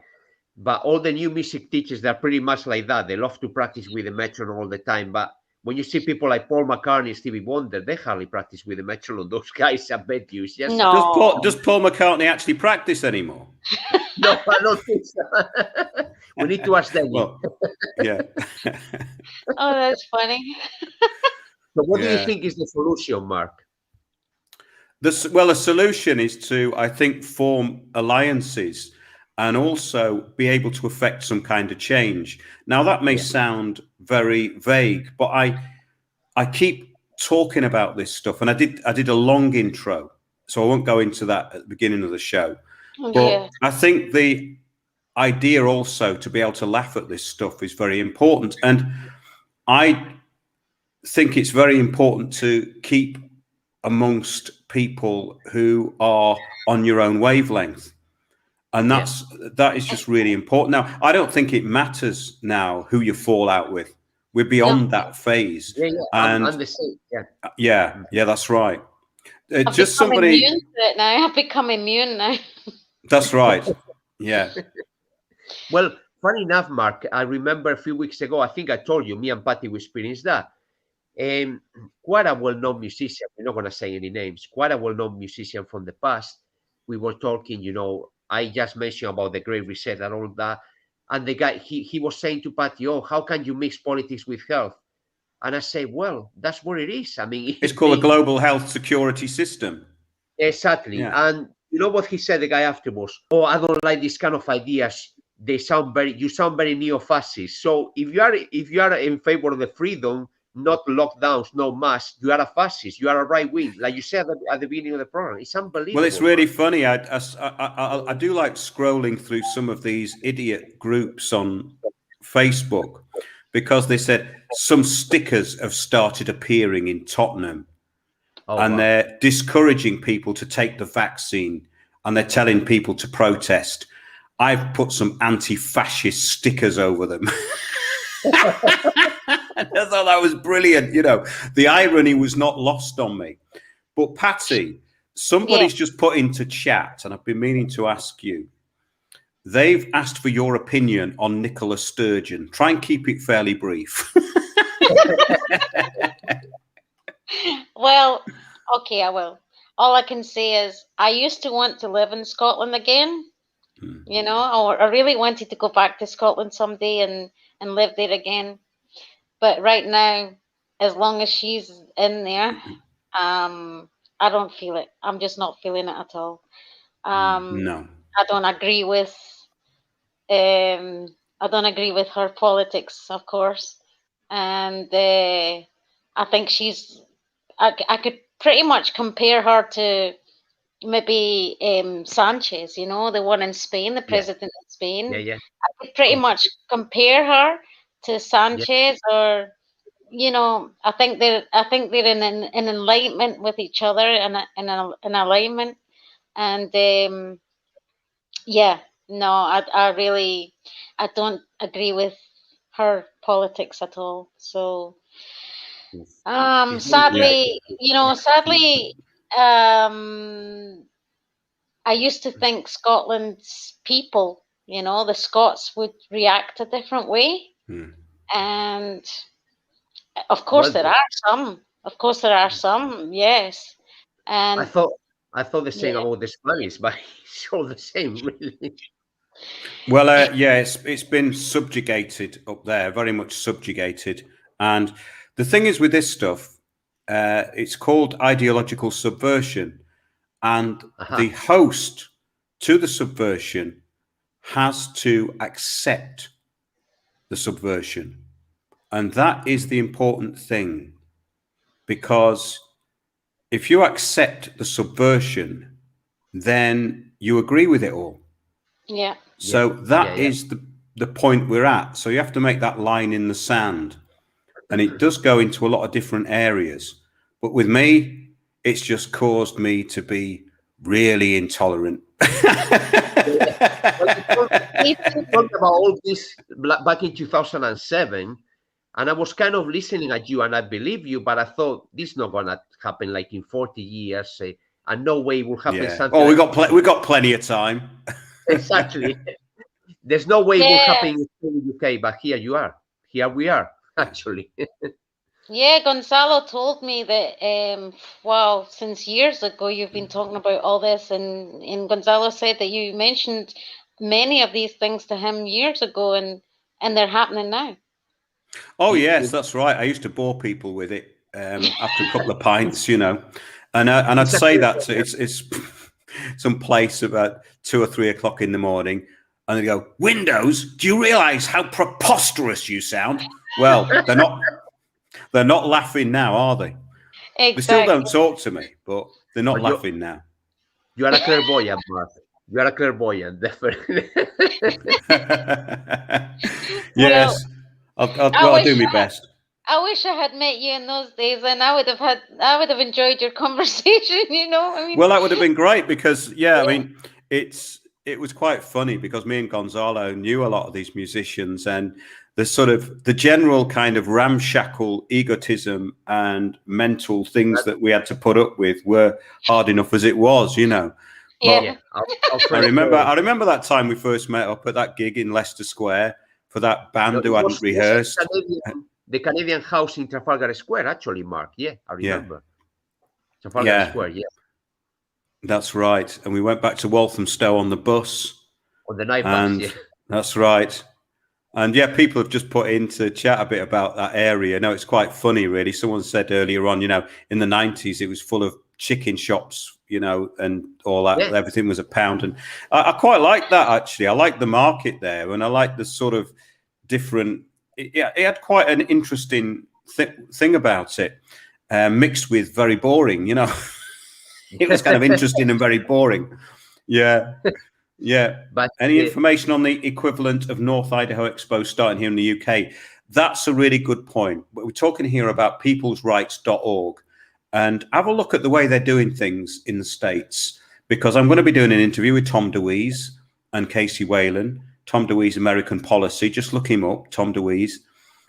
But all the new music teachers, they're pretty much like that. They love to practice with the metronome all the time. But when you see people like Paul McCartney, Stevie Wonder, they hardly practice with the metronome. Those guys, I bet you. It's just... No. Does Paul McCartney actually practice anymore? No, I don't think so. We need to ask them. Well, yeah. Oh, that's funny. So what do you think is the solution, Mark? The solution is to, I think, form alliances and also be able to affect some kind of change. Now, that may sound very vague, but I keep talking about this stuff, and I did a long intro, so I won't go into that at the beginning of the show. But I think the idea also to be able to laugh at this stuff is very important, and I think it's very important to keep amongst people who are on your own wavelength, and that is just really important. Now, I don't think it matters now who you fall out with. We're beyond that phase. And I'm the same. Yeah, that's right. I've Just become somebody. Immune to it now. I've become immune now. That's right. Yeah. Well, funny enough, Mark, I remember a few weeks ago, I think I told you, me and Patti, we experienced that. Quite a well-known musician, we're not going to say any names, quite a well-known musician from the past. We were talking, I just mentioned about the Great Reset and all that. And the guy, he was saying to Patti, oh, how can you mix politics with health? And I say, well, that's what it is. I mean, it's called a global health security system. Exactly. Yeah. And you know what he said, the guy afterwards? Oh, I don't like this kind of ideas. You sound very neo-fascist. So if you are in favor of the freedom, not lockdowns, no masks, you are a fascist. You are a right wing, like you said at the beginning of the program. It's unbelievable. Well, it's really funny. I do like scrolling through some of these idiot groups on Facebook, because they said some stickers have started appearing in Tottenham, and they're discouraging people to take the vaccine, and they're telling people to protest. I've put some anti-fascist stickers over them. I thought that was brilliant. The irony was not lost on me. But Patti, somebody's just put into chat, and I've been meaning to ask you. They've asked for your opinion on Nicola Sturgeon. Try and keep it fairly brief. Well, okay, I will. All I can say is I used to want to live in Scotland again, or I really wanted to go back to Scotland someday and live there again. But right now, as long as she's in there, I don't feel it. I'm just not feeling it at all. No. I don't agree with her politics, of course, and I think I could pretty much compare her to maybe Sanchez, the one in Spain, the president in Spain. Yeah. I could pretty much compare her to Sanchez, or I think they're in enlightenment with each other and in alignment, and no, I don't agree with her politics at all. So sadly, I used to think Scotland's people, the Scots would react a different way. And of course there are some. Of course there are some, yes. And I thought the same about the Spanish, but it's all the same, really. Well, it's been subjugated up there, very much subjugated. And the thing is with this stuff, it's called ideological subversion. And the host to the subversion has to accept the subversion. And that is the important thing, because if you accept the subversion, then you agree with it all. Yeah. So that is the point we're at. So you have to make that line in the sand. And it does go into a lot of different areas. But with me, it's just caused me to be really intolerant. We talked about all this back in 2007, and I was kind of listening at you, and I believe you, but I thought this is not going to happen like in 40 years, and no way it will happen. Something we got plenty of time. Exactly. There's no way it will happen in the UK, but here you are. Here we are, actually. Yeah, Gonzalo told me that, since years ago, you've been talking about all this, and Gonzalo said that you mentioned many of these things to him years ago, and they're happening now. Oh, yes, that's right. I used to bore people with it after a couple of pints, and I'd say that it's some place about 2 or 3 o'clock in the morning, and they go, "Windows, do you realize how preposterous you sound?" Well, they're not laughing now, are they? Exactly. They still don't talk to me, but they're not laughing now. You are a clairvoyant, Mark. You are a clairvoyant, definitely. Yes, I'll do my best. I wish I had met you in those days, and I would have enjoyed your conversation. Well, that would have been great, because it was quite funny, because me and Gonzalo knew a lot of these musicians, and the general kind of ramshackle egotism and mental things that we had to put up with were hard enough as it was, Yeah. Our I friend remember that time we first met up at that gig in Leicester Square for that band who hadn't rehearsed. The Canadian house in Trafalgar Square, actually, Mark. Yeah, I remember. Trafalgar Square, yeah. That's right. And we went back to Walthamstow on the bus. On the night bus, yeah. That's right. And yeah, people have just put into chat a bit about that area. No, it's quite funny, really. Someone said earlier on, in the 90s, it was full of chicken shops, and all that. Yeah. Everything was £1. And I quite like that, actually. I like the market there. And I like the sort of different, it had quite an interesting thing about it, mixed with very boring, It was kind of interesting and very boring. Yeah. Yeah. But any information on the equivalent of North Idaho Expo starting here in the UK? That's a really good point. But we're talking here about peoplesrights.org, and have a look at the way they're doing things in the States, because I'm going to be doing an interview with Tom DeWeese and Casey Whalen. Tom DeWeese, American Policy. Just look him up, Tom DeWeese.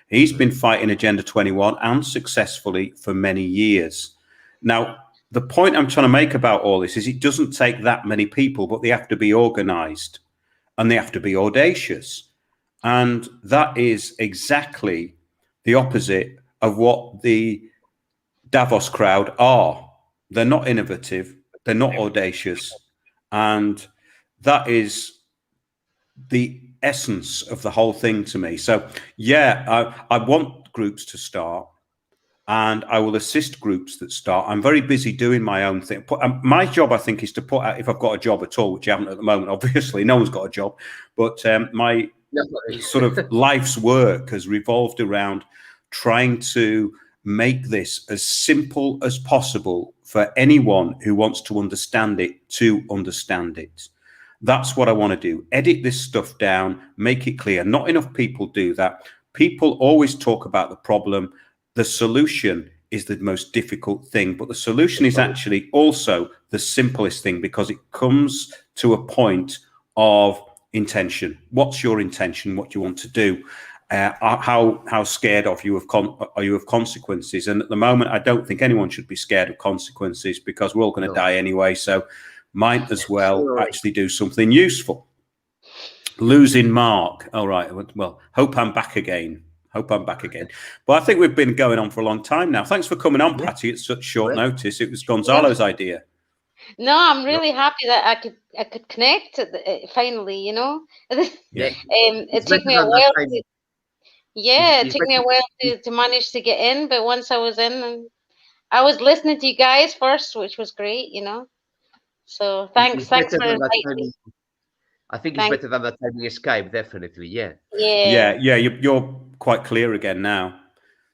He's been fighting Agenda 21 and successfully for many years. Now, the point I'm trying to make about all this is it doesn't take that many people, but they have to be organized and they have to be audacious. And that is exactly the opposite of what the Davos crowd are. They're not innovative. They're not audacious. And that is the essence of the whole thing to me. So, yeah, I want groups to start. And I will assist groups that start. I'm very busy doing my own thing. My job, I think, is to put out, if I've got a job at all, which I haven't at the moment, obviously, no one's got a job. But my sort of life's work has revolved around trying to make this as simple as possible for anyone who wants to understand it to understand it. That's what I want to do. Edit this stuff down, make it clear. Not enough people do that. People always talk about the problem. The solution is the most difficult thing, but the solution is actually also the simplest thing, because it comes to a point of intention. What's your intention? What do you want to do? How scared are you of consequences? And at the moment, I don't think anyone should be scared of consequences, because we're all going to die anyway. So might as well actually do something useful. Losing Mark. All right. Well, hope I'm back again. But I think we've been going on for a long time now. Thanks for coming on, Patti, at such short notice. It was Gonzalo's idea. No, I'm really happy that I could connect finally, it took me a while to manage to get in, but once I was in, and I was listening to you guys first, which was great, So thanks for inviting me. I think it's better than that time in Skype, definitely. Yeah. You're quite clear again now.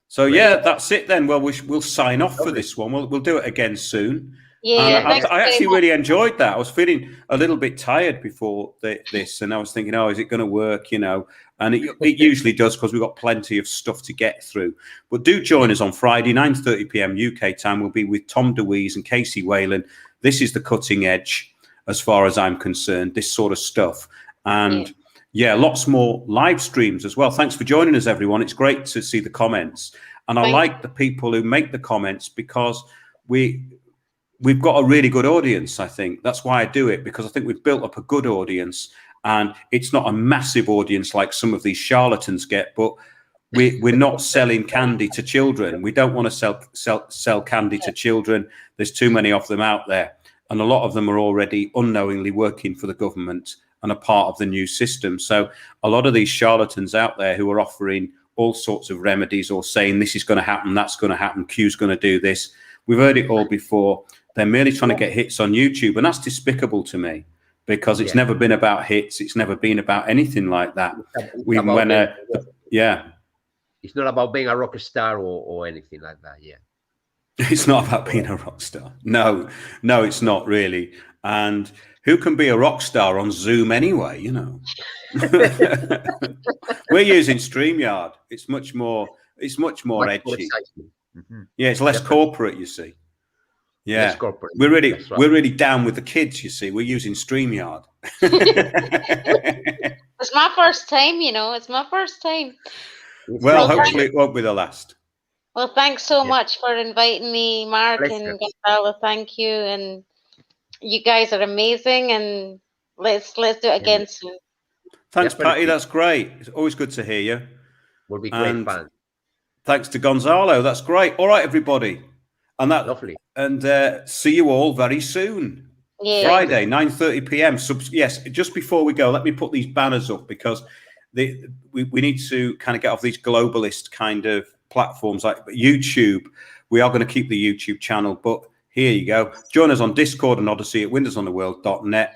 So yeah, that's it then. Well, we'll sign off for this one. We'll do it again soon. Yeah, I actually really enjoyed that. I was feeling a little bit tired before this, and I was thinking, is it going to work? And it usually does, because we've got plenty of stuff to get through. But do join us on Friday, 9:30 p.m. UK time. We'll be with Tom DeWeese and Casey Whalen. This is the cutting edge, as far as I'm concerned, this sort of stuff. And lots more live streams as well. Thanks for joining us, everyone. It's great to see the comments. And I like the people who make the comments, because we've got a really good audience, I think. That's why I do it, because I think we've built up a good audience. And it's not a massive audience like some of these charlatans get, but we're not selling candy to children. We don't want to sell candy to children. There's too many of them out there. And a lot of them are already unknowingly working for the government and a part of the new system. So a lot of these charlatans out there who are offering all sorts of remedies, or saying this is going to happen, that's going to happen, Q's going to do this. We've heard it all before. They're merely trying to get hits on YouTube. And that's despicable to me, because it's never been about hits. It's never been about anything like that. It's not about being a rock star or anything like that. Yeah. It's not about being a rock star. No, it's not really. And who can be a rock star on Zoom anyway, We're using StreamYard. It's much more edgy. Yeah, it's less corporate, you see. Yeah. We're really down with the kids, you see. We're using StreamYard. It's my first time, It's my first time. Well, hopefully it won't be the last. Well, thanks so much for inviting me, Mark and Gonzalo. Thank you. And You guys are amazing, and let's do it again soon. Thanks, Definitely. Patti. That's great. It's always good to hear you. Will be great And fun. thanks to Gonzalo. That's great. All right, everybody. And that Lovely. And see you all very soon. Yeah. Friday, 9:30 p.m. Yes, just before we go, let me put these banners up because we need to kind of get off these globalist kind of platforms like YouTube. We are going to keep the YouTube channel, but here you go. Join us on Discord and Odyssey at windowsontheworld.net.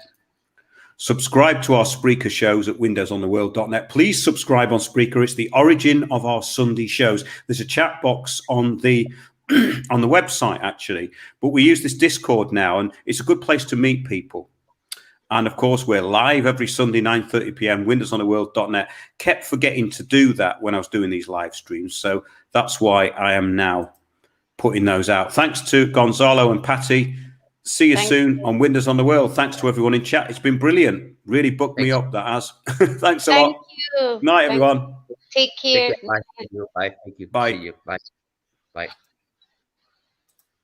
Subscribe to our Spreaker shows at windowsontheworld.net. Please subscribe on Spreaker. It's the origin of our Sunday shows. There's a chat box on the on the website, actually, but we use this Discord now, and it's a good place to meet people. And of course, we're live every Sunday, 9:30 p.m. windowsontheworld.net. Kept forgetting to do that when I was doing these live streams, so that's why I am now putting those out. Thanks to Gonzalo and Patti. See you soon on Windows on the World. Thanks to everyone in chat. It's been brilliant. Really booked me up, that has. Thanks a lot. Thank you. Night, everyone. Take care. Bye. Thank you. Bye. Thank you. Bye. See you. Bye. Bye.